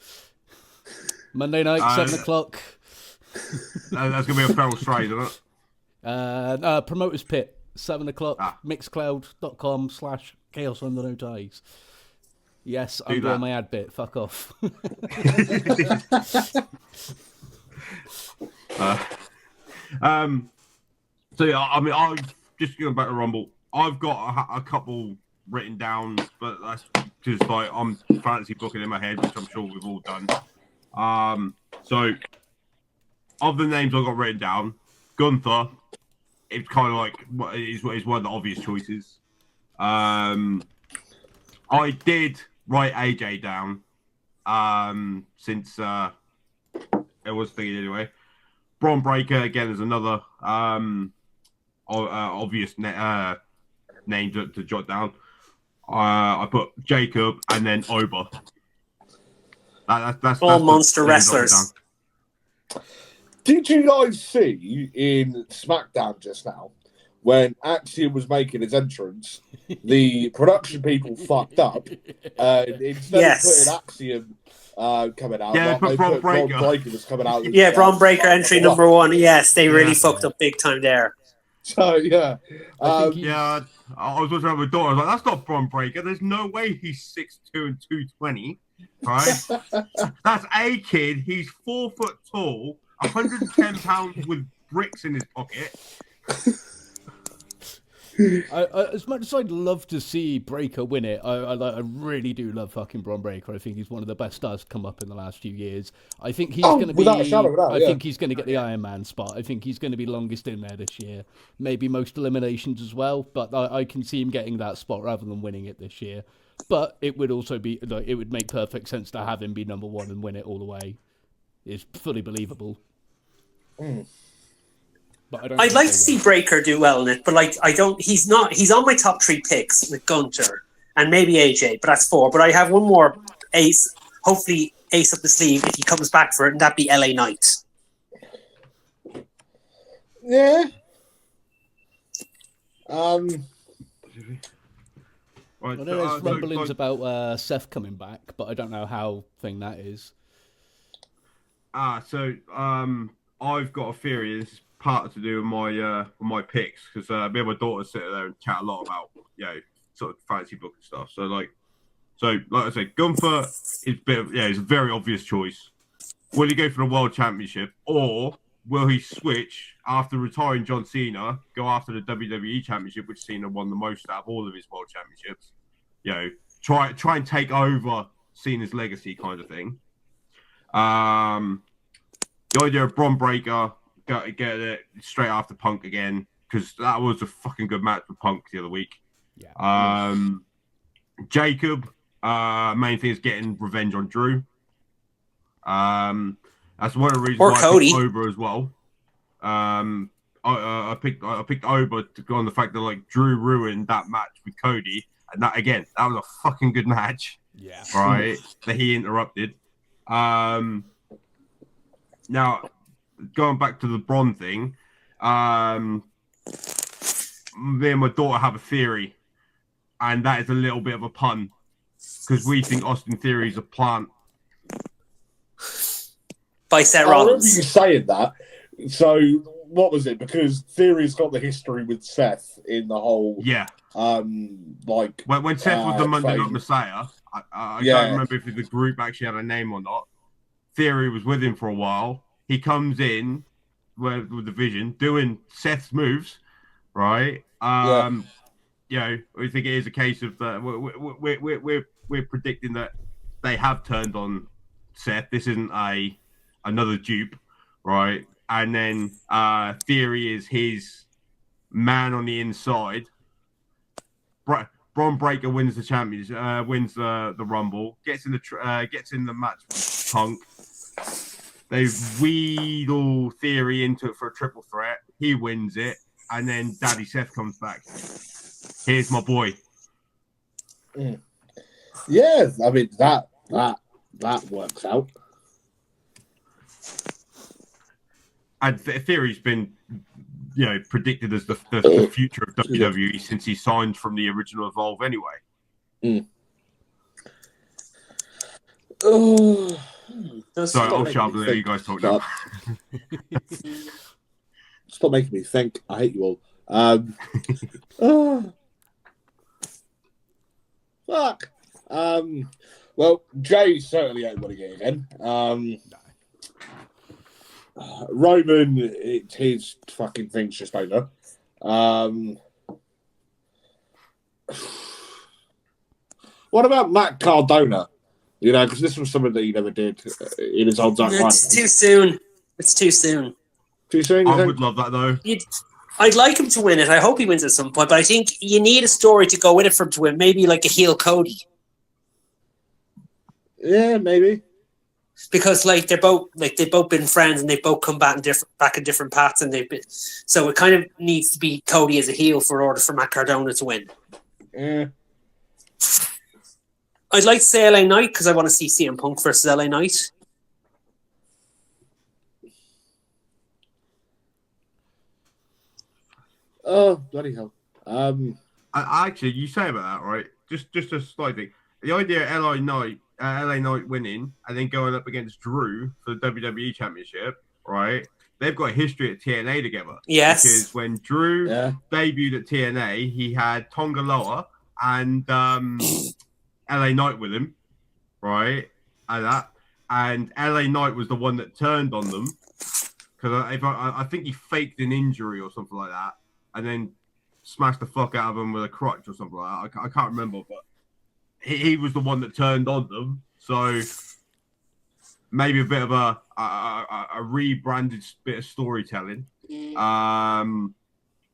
Monday night, 7 o'clock. That's going to be a feral straight, isn't it? Promoters Pit, 7 o'clock, mixcloud.com/chaos on the no ties. Yes, I'm doing my ad bit. Fuck off. So yeah, I mean, I just going back to Rumble. I've got a couple written down, but that's just like I'm fantasy booking in my head, which I'm sure we've all done. So of the names I've got written down, Gunther, it's kind of like is one of the obvious choices. I did write AJ down, since it was thinking anyway. Braun Breaker again is another obvious name to jot down. I put Jacob and then Oba. That's all monster wrestlers. Did you guys see in SmackDown just now when Axiom was making his entrance, the production people fucked up, and instead of putting Axiom coming out, they put Braun Breaker. Was coming out. Braun Breaker entry number 1. Yes, they really fucked up big time there. So yeah, I was watching out with daughter. I was like, "That's not Braun Breaker. There's no way he's 6'2" and 220, right? That's a kid. He's 4 foot tall, 110 pounds with bricks in his pocket." As much as I'd love to see Breaker win it, I really do love fucking Braun Breaker. I think he's one of the best stars to come up in the last few years. I think he's going to be. I think he's going to get the Iron Man spot. I think he's going to be longest in there this year. Maybe most eliminations as well, but I can see him getting that spot rather than winning it this year. But it would also be it would make perfect sense to have him be number 1 and win it all the way. It's fully believable. I'd like to see Breaker do well in it, but I don't. He's not. He's on my top 3 picks with Gunther and maybe AJ, but that's 4. But I have one more ace. Hopefully, ace up the sleeve if he comes back for it, and that'd be LA Knight. Yeah. Right, I know there's rumblings about Seth coming back, but I don't know how thing that is. I've got a theory. This is part to do with my picks because me and my daughter sit there and chat a lot about sort of fantasy book and stuff. So like I said, Gunther is it's a very obvious choice. Will he go for the World Championship or will he switch after retiring John Cena, go after the WWE Championship, which Cena won the most out of all of his World Championships? Try and take over Cena's legacy kind of thing. The idea of Bron Breakker get it straight after Punk again because that was a fucking good match with Punk the other week. Yeah. Jacob, main thing is getting revenge on Drew. That's one of the reasons Or why Cody. I picked Ober as well. I picked Ober to go on the fact that like Drew ruined that match with Cody, and that was a fucking good match. Yeah. Right, that he interrupted. Now, going back to the Braun thing, me and my daughter have a theory, and that is a little bit of a pun because we think Austin Theory is a plant. By Seth I remember Rollins. you saying that. So, what was it? Because Theory's got the history with Seth in the whole... Yeah. Like... When Seth was the Monday Night Messiah, I don't remember if the group actually had a name or not. Theory was with him for a while. He comes in with the Vision, doing Seth's moves, right? We think it is a case of we're predicting that they have turned on Seth. This isn't another dupe, right? And then Theory is his man on the inside. Bron Breakker wins the champions, wins the Rumble, gets in the match with Punk. They wheedle Theory into it for a triple threat. He wins it, and then Daddy Seth comes back. Here's my boy. Yeah, I mean that works out. And Theory's been, predicted as the future of WWE since he signed from the original Evolve anyway. Oh, sorry, I'll shut up and let you guys talk now. Stop making me think. I hate you all. Fuck. Well, Jay certainly ain't winning it again. Roman, his fucking thing's just over. What about Matt Cardona? Because this was something that he never did in his old time. It's too soon. It's too soon. Too soon? I would love that, though. I'd like him to win it. I hope he wins at some point, but I think you need a story to go with it for him to win. Maybe like a heel Cody. Yeah, maybe. Because they've both been friends and they've both come back in different paths, and so it kind of needs to be Cody as a heel in order for Matt Cardona to win. Yeah. I'd like to say LA Knight because I want to see CM Punk versus LA Knight. Oh, bloody hell. Actually, you say about that, right? Just a slight thing. The idea of LA Knight winning and then going up against Drew for the WWE Championship, right? They've got a history at TNA together. Yes. Because when Drew debuted at TNA, he had Tonga Loa and LA Knight with him, right? And LA Knight was the one that turned on them because I think he faked an injury or something like that, and then smashed the fuck out of him with a crutch or something like that. I can't remember, but he was the one that turned on them. So maybe a bit of a rebranded bit of storytelling,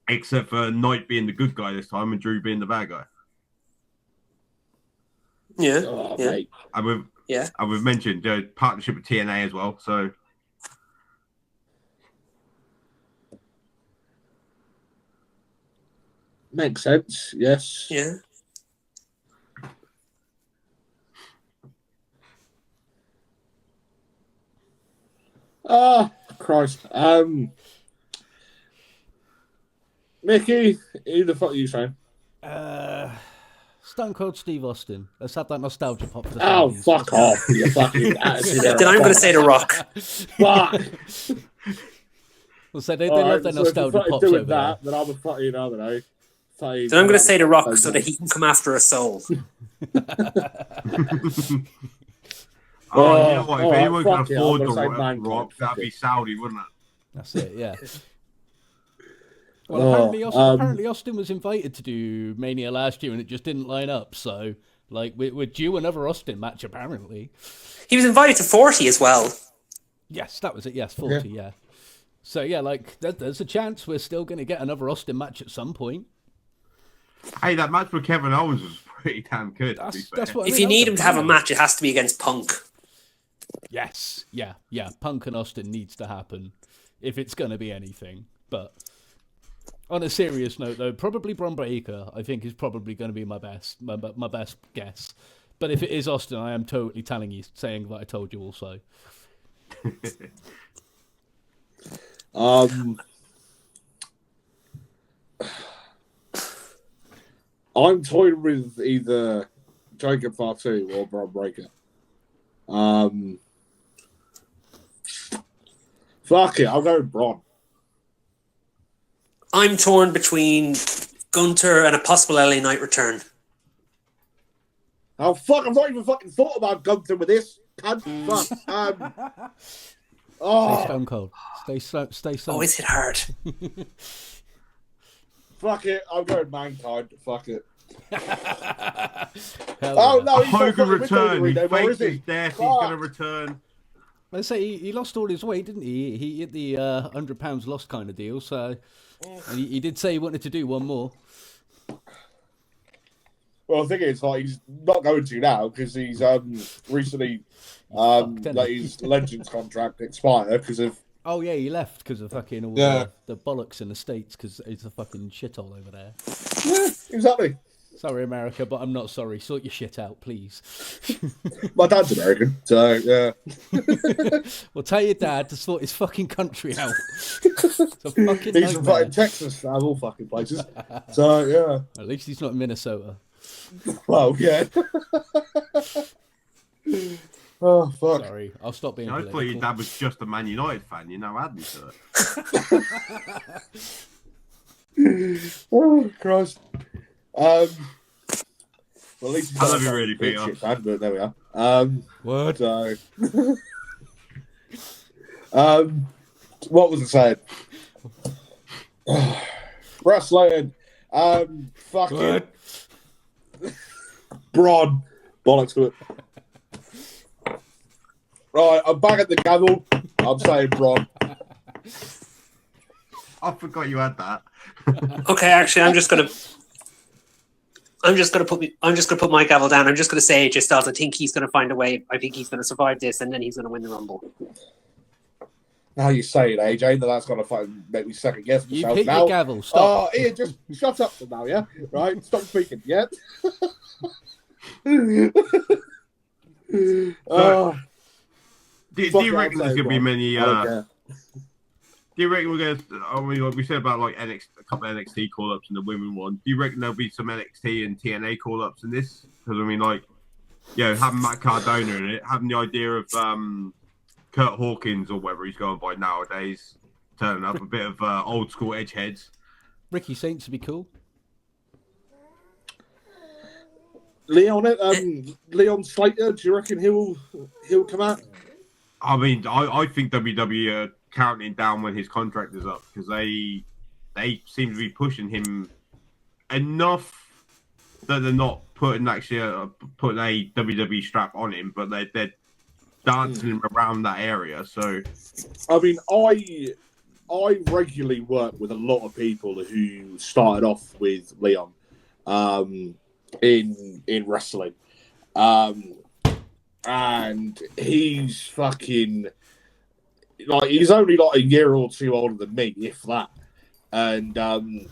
except for Knight being the good guy this time and Drew being the bad guy. Yeah, mate. And we've mentioned partnership with TNA as well. So makes sense. Yes. Yeah. Oh, Christ. Mickey, who the fuck are you saying? Stone Cold Steve Austin. Let's have that nostalgia pop for the Oh, Saudis. fuck off, you fucking attitude. Then I'm going to say The Rock. Fuck. Well, so they love their nostalgia if you're pops doing over that, there. then I'm a fucking, I don't know. Then I'm going to say The Rock so that he can come after a soul. Oh, you know what? If alright, anyone can fuck it, afford I'm the gonna say Rock, Mankind, fuck that'd be it. Saudi, wouldn't it? That's it, yeah. Well, apparently Austin was invited to do Mania last year and it just didn't line up. So, like, we're due another Austin match, apparently. He was invited to 40 as well. Yes, that was it. Yes, 40, yeah. So, yeah, like, there's a chance we're still going to get another Austin match at some point. Hey, that match with Kevin Owens was pretty damn good. That's what I If mean. you need him to have a match, it has to be against Punk. Yes, yeah. Punk and Austin needs to happen if it's going to be anything. But on a serious note, though, probably Bron Breakker, I think, is probably going to be my best guess. But if it is Austin, I am totally saying that I told you also. I'm toying with either Jacob Fatu or Bron Breakker. Fuck it, I'll go with Bron. I'm torn between Gunter and a possible LA Knight return. Oh fuck! I've not even fucking thought about Gunther with this. Fuck. Stay stone cold. Stay stone. Oh, is it hard? Fuck it, I'm going Mankind. Fuck it. Oh no, Hogan returned. He faked is his he? death. He's Fuck. going to return. Let's say he lost all his weight, didn't he? He hit the 100 pounds lost kind of deal. So and he did say he wanted to do one more. Well, the thing is, like, he's not going to now because he's recently let his Legends contract expire because of. Oh yeah, he left because of fucking all the bollocks in the States because it's a fucking shithole over there. Yeah, exactly. Sorry, America, but I'm not sorry. Sort your shit out, please. My dad's American, so yeah. Well, tell your dad to sort his fucking country out. It's a fucking He's from nightmare. fucking Texas, out of all fucking places. So yeah. At least he's not in Minnesota. Well, yeah. Oh fuck. Sorry, I'll stop being I thought political. your dad was just a Man United fan. You know, add me to it. Oh Christ. Well, at least he's I not love you a really, Peter. bullshit fan, but there we are. What? So, what was I saying? Wrestling. Fucking What? Braun. Bollocks to it. Right, I'm back at the gavel. I'm saying Braun. I forgot you had that. Okay, actually, I'm just gonna put my gavel down. I'm just gonna say AJ Styles. I think he's gonna find a way. I think he's gonna survive this, and then he's gonna win the Rumble. Now you say it, AJ, that's gonna fucking make me second guess You've myself hit now. your gavel. Stop. Oh, Ian, just shut up for now, yeah? Right? Stop speaking, yeah? Oh, Do fuck you it, reckon I'll there's say going to be Braun. many... I don't care. Do you reckon we're going to... I mean, we said about like a couple of NXT call-ups and the women one. Do you reckon there'll be some NXT and TNA call-ups in this? Because, I mean, like, having Matt Cardona in it, having the idea of Kurt Hawkins or whatever he's going by nowadays, turning up a bit of old-school edgeheads. Ricky Saints would be cool. Leon Slater, do you reckon he'll come out? I mean, I think WWE are counting down when his contract is up because they seem to be pushing him enough that they're not putting a WWE strap on him, but they're dancing him around that area. So, I mean, I regularly work with a lot of people who started off with Leon in wrestling. And he's fucking like he's only like a year or two older than me, if that. And fucking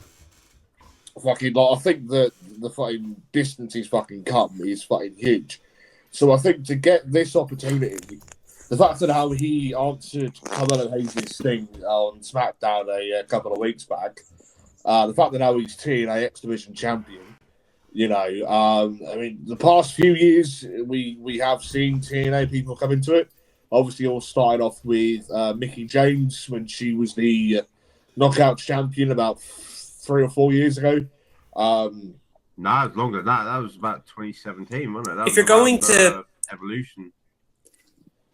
like I think that the fucking distance he's fucking come is fucking huge. So I think to get this opportunity, the fact that how he answered Carmelo Hayes' thing on SmackDown a couple of weeks back, The fact that now he's TNA X Division champion, you know, I mean, the past few years we have seen TNA people come into it. Obviously, all started off with Mickie James when she was the Knockout champion about 3 or 4 years ago. No, it's longer than that. That was about 2017, wasn't it? That If was you're going around, to- Evolution.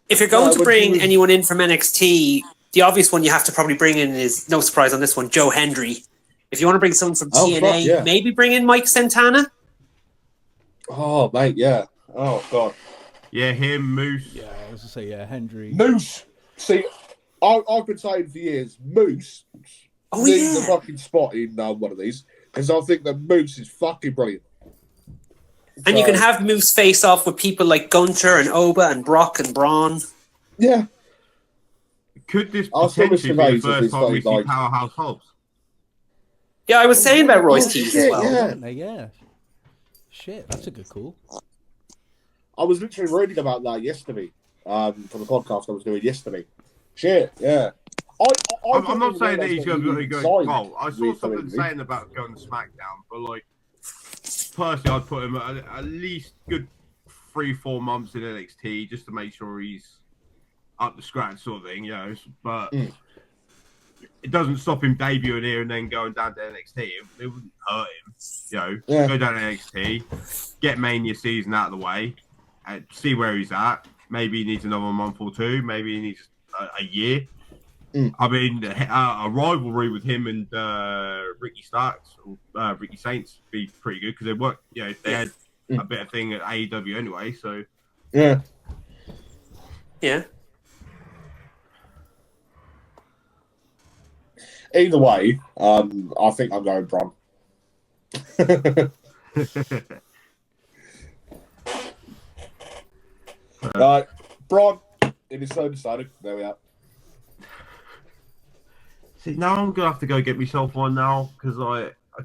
If you're going to but bring he was- anyone in from NXT, the obvious one you have to probably bring in is, no surprise on this one, Joe Hendry. If you want to bring someone from Oh, TNA, fuck, yeah. maybe bring in Mike Santana. Oh, mate, yeah. Oh, God. Yeah, him, Moose. Yeah, I was to say, yeah, Hendry. Moose. See, I've been saying for years, Moose Oh, needs yeah. a fucking spot in one of these because I think that Moose is fucking brilliant. And you So, can have Moose face off with people like Gunter and Oba and Brock and Braun. Yeah. Could this I'll still be potentially be the amazed if first it's time we like- see Powerhouse Hobbs? Yeah, I was saying about Royce Oh, Keys shit, as well. yeah. Weren't they? Yeah. Shit, that's a good call. I was literally reading about that yesterday for the podcast I was doing yesterday. Shit, yeah. I'm not saying that he's going to go. Well, I saw with something WWE. saying about going to SmackDown, but like, personally, I'd put him at least good 3-4 months in NXT just to make sure he's up to scratch, sort of thing, you know. But it doesn't stop him debuting here and then going down to NXT. It wouldn't hurt him, you know. Yeah. Go down to NXT, get Mania season out of the way, and see where he's at. Maybe he needs another month or two. Maybe he needs a year. I mean, a rivalry with him and Ricky Starks, Ricky Saints, be pretty good because they worked. You know, they had a bit of thing at AEW anyway. So Yeah. Yeah. Either way, I think I'm going Bron. Bron, it is so decided. There we are. see, now I'm gonna have to go get myself one now because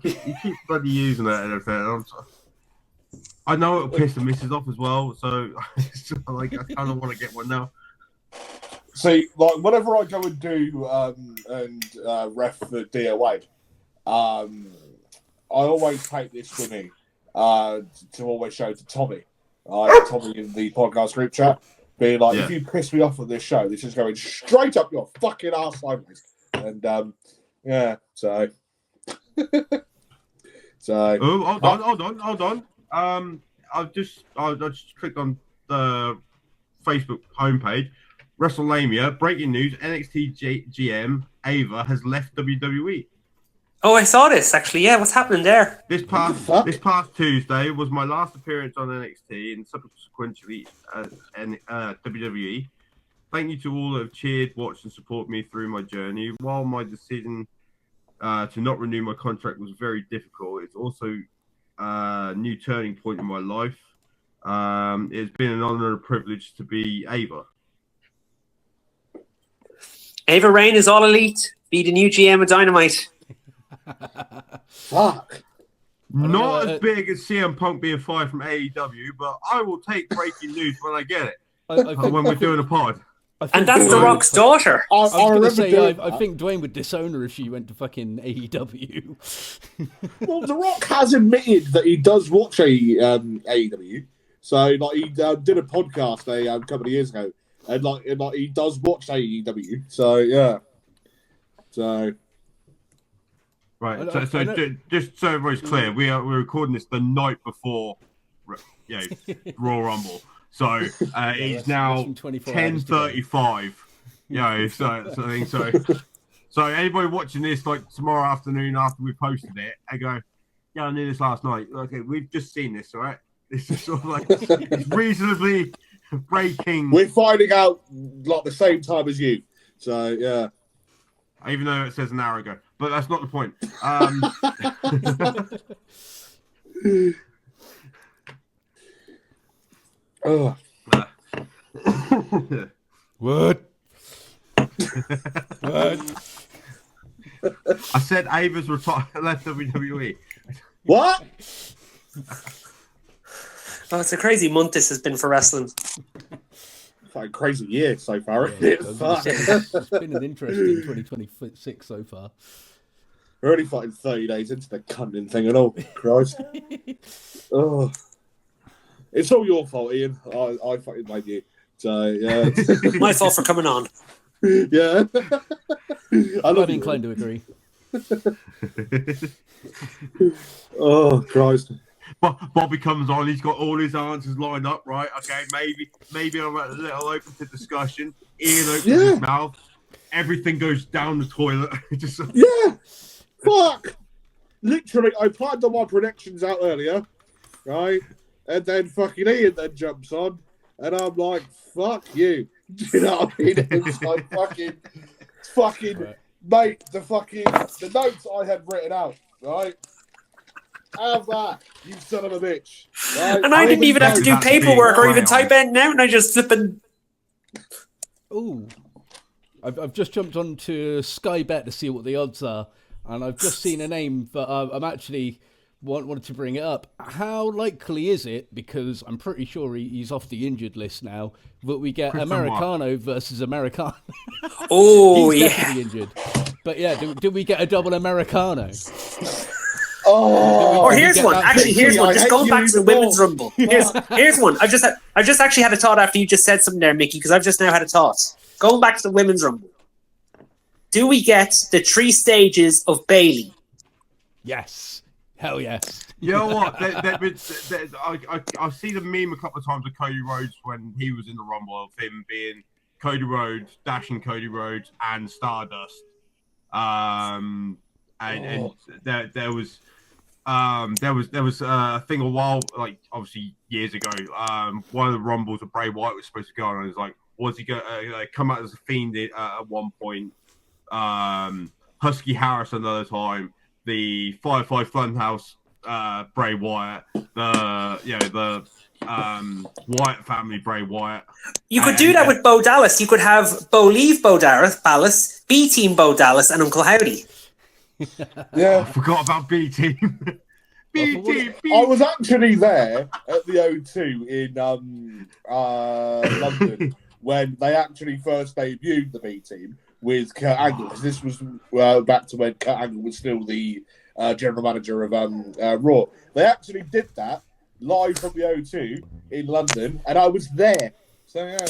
you keep bloody using it and everything. I know it'll piss the missus off as well, so like I kind of want to get one now. See, like whenever I go and do and ref for DOA, I always take this with me to always show to Tommy. Tommy in the podcast group chat, being like, Yeah. if you piss me off on this show, this is going straight up your fucking ass sideways. And yeah, so Oh, hold on. I just clicked on the Facebook homepage. WrestleMania, breaking news, NXT GM Ava has left WWE. Oh, I saw this actually. Yeah, what's happening there? This fuck? past Tuesday was my last appearance on NXT and subsequently WWE. Thank you to all that have cheered, watched, and supported me through my journey. While my decision to not renew my contract was very difficult, it's also a new turning point in my life. It's been an honor and a privilege to be Ava. Ava Rain is all elite. Be the new GM of Dynamite. fuck. Not know, as big as CM Punk being fired from AEW, but I will take breaking news when I get it. I think, When we're doing a pod. I think And that's The Dwayne- Rock's daughter. I I was going to remember say, doing I that. think Dwayne would disown her if she went to fucking AEW. Well, The Rock has admitted that he does watch AEW. So, like, he did a podcast a couple of years ago, and like he does watch AEW. So, yeah. So, Right. I So know- just so everybody's clear, we're recording this the night before, Royal Rumble. So it's that's now from 24 hours to go. 10:35. So anybody watching this like tomorrow afternoon after we posted it, I go, yeah, I knew this last night. Okay, we've just seen this, all right? This is sort of like it's reasonably breaking, we're finding out, like, the same time as you. So, yeah. even though it says an hour ago. But that's not the point. Oh, What? What? I said Ava's left WWE. what? Oh, it's a crazy month this has been for wrestling. Fucking crazy year so far, Yeah, isn't it? I was gonna Fuck. say, it's been an interesting 2026 so far. We're already fighting 30 days into the cunning thing and all. Christ. Oh. It's all your fault, Ian. I fucking made you. So, yeah. My fault for coming on. Yeah. I'm inclined to agree. Oh, Christ. Bobby comes on, he's got all his answers lined up, right? Okay, maybe I'm a little open to discussion. Ian opens his mouth, everything goes down the toilet. Just... Yeah! Fuck! Literally, I planned all my predictions out earlier, right? And then fucking Ian then jumps on, and I'm like, fuck you. Do you know what I mean? It's like fucking, right. Mate, the notes I had written out, right? Have that, you son of a bitch. Right? And I didn't even have to do paperwork or even type anything out, and I just flipping. Ooh. I've just jumped onto Sky Bet to see what the odds are, and I've just seen a name that I'm actually wanted to bring it up. How likely is it, because I'm pretty sure he's off the injured list now, that we get Americano versus Americano? Oh, he's yeah. definitely injured. But yeah, do we get a double Americano? Oh, here's one. Actually, here's one. Just going back to the women's rumble. Here's one. I just actually had a thought after you just said something there, Mickey, because I've just now had a thought. Going back to the women's rumble. Do we get the 3 stages of Bailey? Yes. Hell yes. You know what? I've seen a meme a couple of times of Cody Rhodes when he was in the Rumble, of him being Cody Rhodes, dashing Cody Rhodes, and Stardust. And there was a thing a while, like obviously years ago. One of the Rumbles that Bray Wyatt was supposed to go on, and it was like, was he going to come out as a Fiend at one point? Husky Harris another time. The Firefly Funhouse, Bray Wyatt, the Wyatt family, Bray Wyatt. You could do that with Bo Dallas. You could have Bo leave Bo Dallas, B Team Bo Dallas, and Uncle Howdy. Yeah, I forgot about B Team. B Team. I was actually there at the O2 in London when they actually first debuted the B Team with Kurt Angle. This was back to when Kurt Angle was still the general manager of Raw. They actually did that live from the O2 in London, and I was there. So yeah.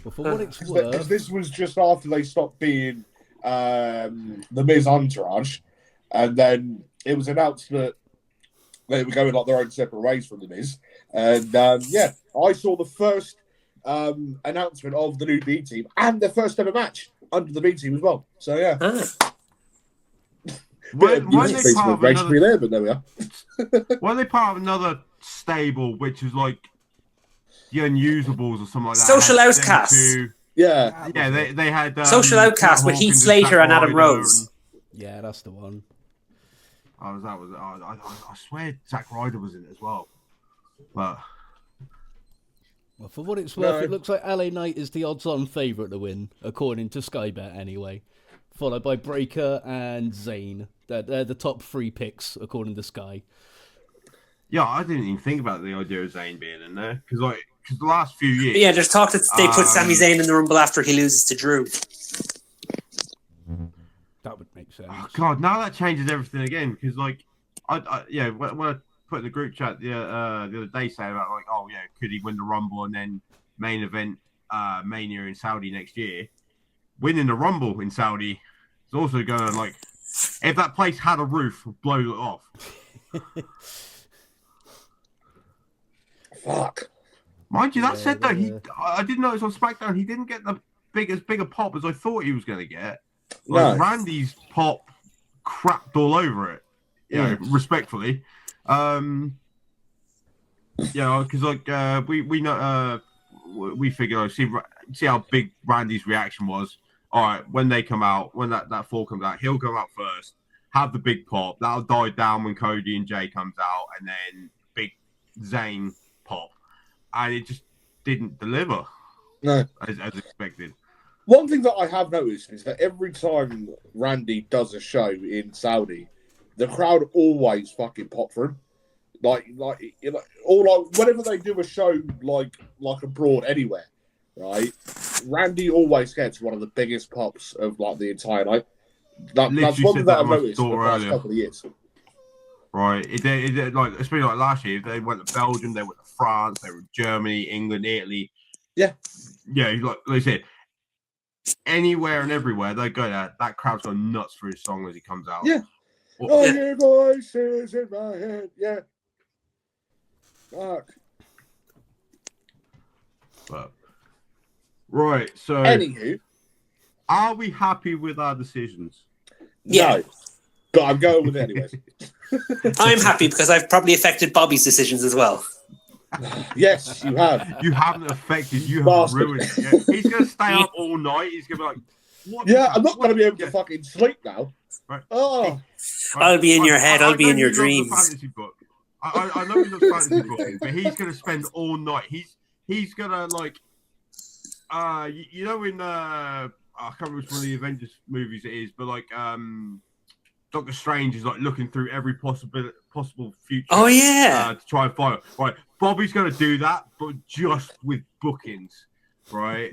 Well, for what it's worth, because this was just after they stopped being the Miz entourage, and then it was announced that they were going like their own separate ways from the Miz. And yeah, I saw the first announcement of the new B Team and their first ever match under the B Team as well. So yeah. When they part of another, there, but there we are. when they part of another stable, which is like the Unusables or something like that. Social Outcasts. Yeah, they had Social Outcasts with Heath Slater and Adam Rose. Yeah, that's the one. I swear Zack Ryder was in it as well. But well, for what it's worth, it looks like LA Knight is the odds-on favourite to win, according to Sky Bet anyway. Followed by Breaker and Zayn. They're the top 3 picks, according to Sky. Yeah, I didn't even think about the idea of Zayn being in there. Because the last few years... But yeah, there's talk that they put Sami Zayn in the Rumble after he loses to Drew. That would make sense. Oh, God, now that changes everything again. Because, like, when I put in the group chat the other day saying about, like, oh, yeah, could he win the Rumble and then main event Mania in Saudi next year? Winning the Rumble in Saudi is also going to, like, if that place had a roof, blow it off. Fuck. Mind you, that said, though, I did notice on SmackDown he didn't get the bigger pop as I thought he was going to get. Like, Randy's pop crapped all over it, you know, respectfully. Because, like, we know, we figure, see how big Randy's reaction was. All right, when they come out, when that fall comes out, he'll come out first, have the big pop. That'll die down when Cody and Jay comes out, and then big Zayn pop. And it just didn't deliver as expected. One thing that I have noticed is that every time Randy does a show in Saudi, the crowd always fucking pop for him. Whenever they do a show like abroad anywhere, right? Randy always gets one of the biggest pops of like the entire night. That's literally one said that that I've on my noticed in the door past earlier. couple of years. Right, it like especially like last year, they went to Belgium, they went to France, they were Germany, England, Italy. Yeah, like I said, anywhere and everywhere they go, that crowd's going nuts for his song as he comes out. Yeah. Or, I hear voices in my head. Yeah. Fuck. but right, so Anywho, are we happy with our decisions? Yeah. no, but I'm going with it anyways. I'm happy because I've probably affected Bobby's decisions as well. Yes, you have. You haven't affected. You have Bastard. ruined it. Yeah, he's going to stay up all night. He's going to be like, what? Yeah, I'm not going to be able to Yeah. fucking sleep now. Right. Oh, I'll be in your head. I'll be know in your you love the dreams. fantasy book. I know he loves fantasy booking, but he's going to spend all night. He's going to like, you know, in I can't remember which one of the Avengers movies it is, but like Doctor Strange is like looking through every possible future. Oh yeah. To try and find it. Right, Bobby's going to do that, but just with bookings, right?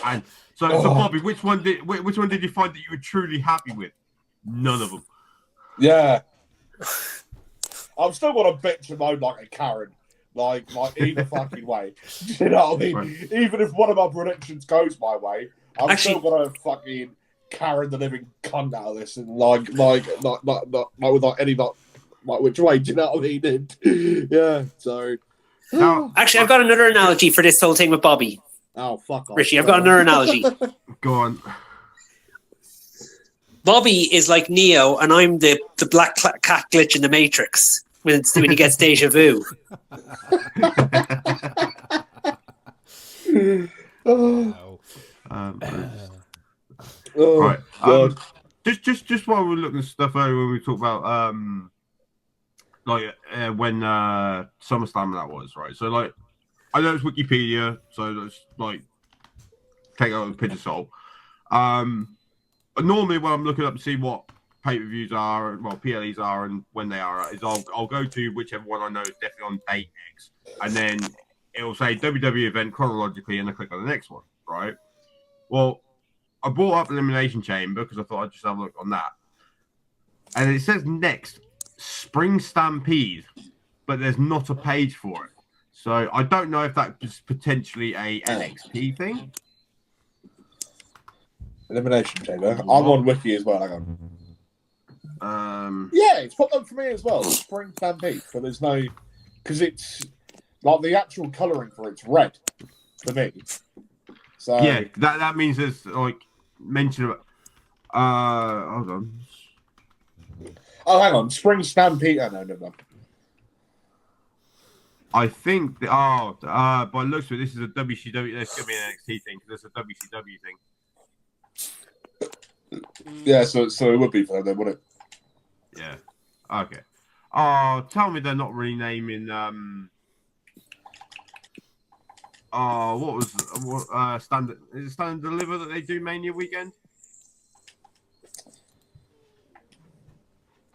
And so Bobby, which one did you find that you were truly happy with? None of them. yeah. I'm still going to bitch and moan like a Karen. Like either fucking way. You know what I mean? Right. Even if one of my predictions goes my way, I'm Actually- still going to fucking Karen the living cunt out of this and like with any which way, do you know what I mean? Yeah, so Now, Actually, I've got another analogy for this whole thing with Bobby. oh fuck off. Richie, I've got another analogy. go on. Bobby is like Neo, and I'm the black cat glitch in the Matrix when he gets deja vu. Oh, Right. God. Just while we were looking at stuff earlier when we talked about when SummerSlam that was, right? So like I know it's Wikipedia, so let's like take it with a pinch of salt. Normally when I'm looking up to see what pay-per-views are, well PLEs are and when they are, is I'll go to whichever one I know is definitely on date X, and then it'll say WWE event chronologically, and I click on the next one, right? Well, I brought up Elimination Chamber because I thought I'd just have a look on that. And it says next, Spring Stampede, but there's not a page for it. So I don't know if that's potentially a NXT thing. Elimination Chamber. I'm on Wiki as well. Hang on. Yeah, it's popped up for me as well. Spring Stampede, but there's no because it's like the actual colouring for it's red for me. So yeah, that means there's like mention of. Hold on. oh, hang on, Spring Stampede. Oh no, never mind. I think by the looks of it, this is a WCW. There's going to be an NXT thing because it's a WCW thing. Yeah, so it would be for them, then, wouldn't it? Yeah. Okay. Oh, tell me they're not renaming. Oh, what standard? Is it Stand and Deliver that they do Mania weekend?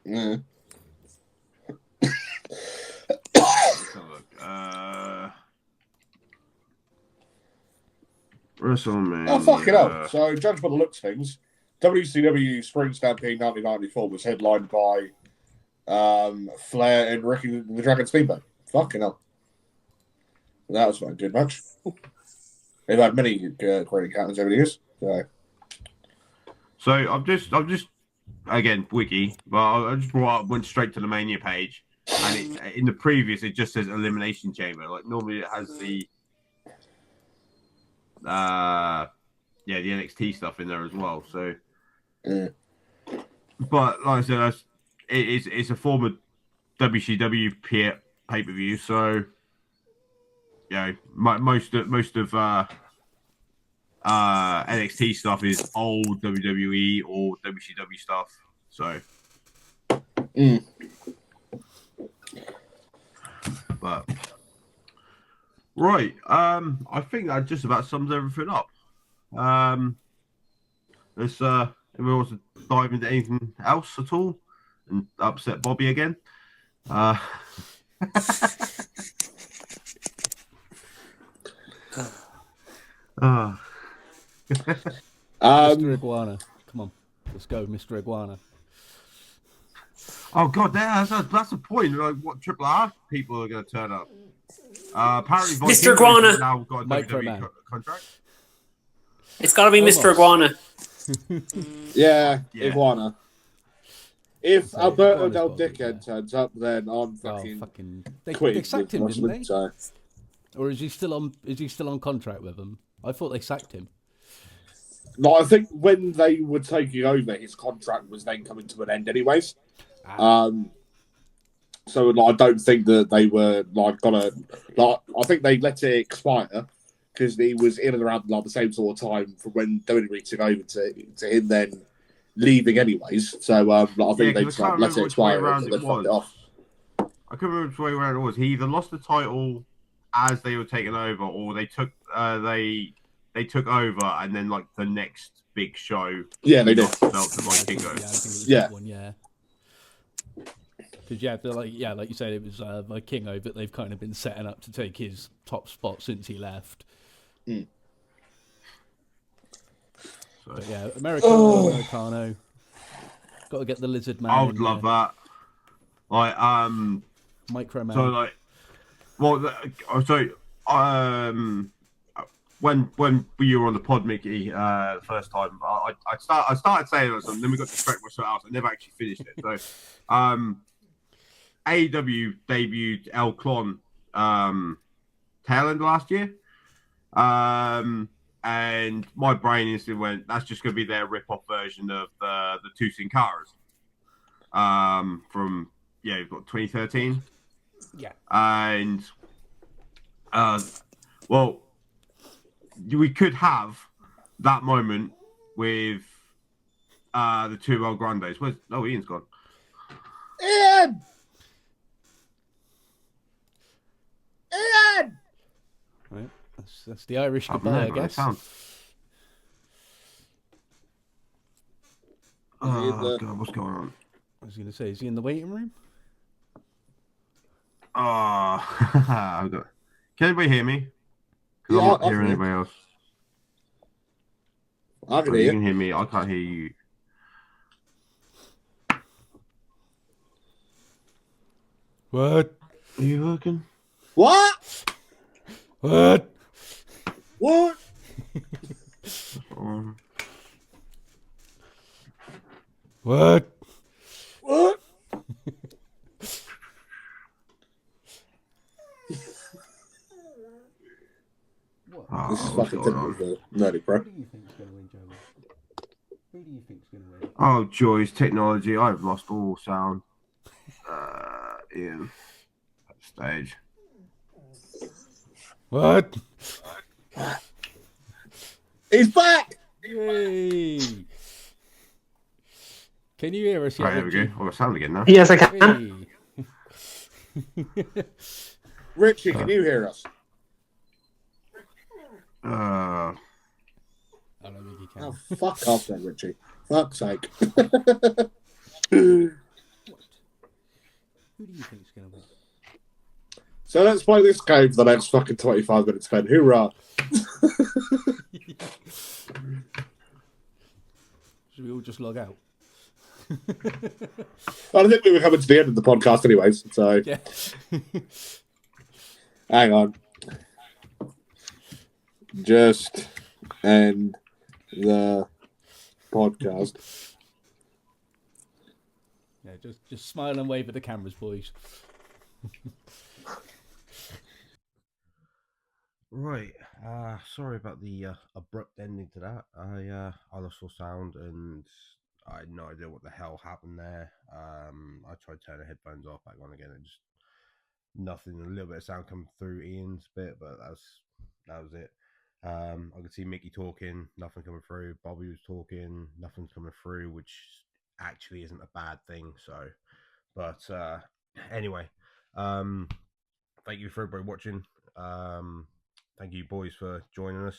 Yeah. Let's have a look. WrestleMania. Oh, fucking hell. So, judged by the looks of things, WCW Spring Stampede 1994 was headlined by Flair and Ricky the Dragon Steamboat. Fucking hell. That was not a good match. They've had many great encounters over the years. So I've just again wiki, but I just went straight to the Mania page, and in the previous it just says Elimination Chamber. Like normally it has the the NXT stuff in there as well. So, but like I said, it's a form of WCW pay-per-view. So, yeah, most of NXT stuff is old WWE or WCW stuff. So, but right, I think that just about sums everything up. Let's if we want to dive into anything else at all and upset Bobby again. Mr. Iguana. Come on, let's go, Mr. Iguana. Oh god, that's the point. Like, what Triple R people are going to turn up? Apparently, Mr. Iguana. now got a Micro WWE Man. Contract. It's got to be Mr. Iguana. Yeah, Yeah. Iguana. If So, Alberto Iguana's Del gotta be Dickhead there. turns up, then I'm Oh, fucking they quitting sacked him, with didn't wrestling. they? So. Or is he still on? Is he still on contract with them? I thought they sacked him. No, I think when they were taking over, his contract was then coming to an end, anyways. So like, I don't think that they were like gonna. Like, I think they let it expire because he was in and around like the same sort of time from when WWE took over to him then leaving, anyways. So like, I think they just like, let it expire and then fucked it off. I couldn't remember which way around it was. He either lost the title as they were taking over, or they took took over, and then like the next big show. Yeah, they did. Belt to like Kingo. Yeah, I think it was Yeah. that one. Yeah. Because like you said, it was Vikingo, but they've kind of been setting up to take his top spot since he left. Mm. But yeah, Americano. Got to get the Lizard Man. I would love that. Like Micro Man. So like, well, so when you were on the pod, Mickey, the first time, I started saying something, then we got distracted with something else. I never actually finished it. So, AEW debuted El Clon tail end last year, and my brain instantly went, "That's just going to be their rip-off version of the Two Sin Caras from you've got 2013." Yeah. And well, we could have that moment with the two El Grandes. Ian's gone. Ian! Right. That's the Irish goodbye, I guess. Oh god, what's going on? I was going to say, is he in the waiting room? Oh, can anybody hear me? Yeah, I'm not I hearing can anybody else. I can You hear can hear me. I can't hear you. What? Are you looking? What? What? What? What? What? This is fucking typical for Nerdy Pro. Who do you think's going to win, Joey? Who do you think's going to win? Oh, joys, technology. I've lost all sound. Ian, stage. What? He's back! Yay! Can you hear us yet? Right, there we go. I've got sound again now. Yes, I can. Richie, can you hear us? I don't think he can. Oh, fuck off then, Richie. Fuck's sake. Who do you think's going to win? So let's play this game for the next fucking 25 minutes, Ben. Hoorah. Should we all just log out? Well, I think we were coming to the end of the podcast anyways, so Yeah. hang on. Just end the podcast. Yeah, just smile and wave at the cameras, boys. Right. Sorry about the abrupt ending to that. I lost all sound and I had no idea what the hell happened there. I tried to turn the headphones off, back on again, and just nothing. A little bit of sound coming through Ian's bit, but that was it. I could see Mickey talking, nothing coming through. Bobby was talking, nothing's coming through, which actually isn't a bad thing. So, but anyway, thank you for everybody watching. Thank you, boys, for joining us.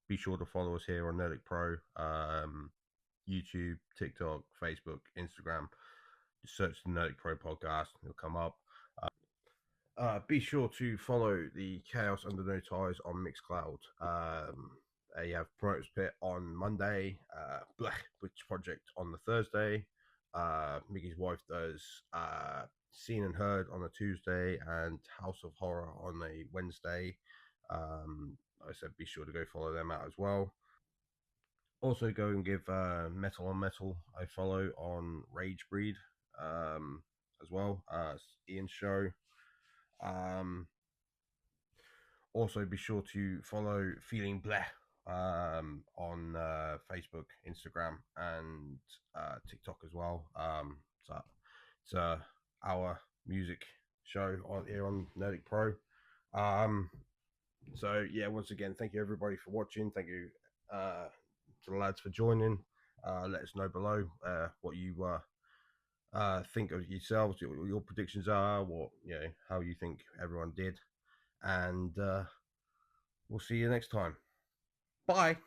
Be sure to follow us here on Nerdic Pro, YouTube, TikTok, Facebook, Instagram. Just search the Nerdic Pro podcast; it'll come up. Be sure to follow the Chaos Under No Ties on Mixcloud. You have Promoters Pit on Monday, Witch Project on the Thursday. Mickey's wife does Seen and Heard on a Tuesday and House of Horror on a Wednesday. I said be sure to go follow them out as well. Also go and give Metal on Metal a follow on Rage Breed as well. Ian's show. Also be sure to follow Feeling Bleh on Facebook, Instagram, and TikTok as well. So it's our music show on here on Nerdic Pro. So yeah, once again, thank you everybody for watching. Thank you to the lads for joining. Let us know below what you think of yourselves, what your predictions are, what how you think everyone did, and we'll see you next time. Bye.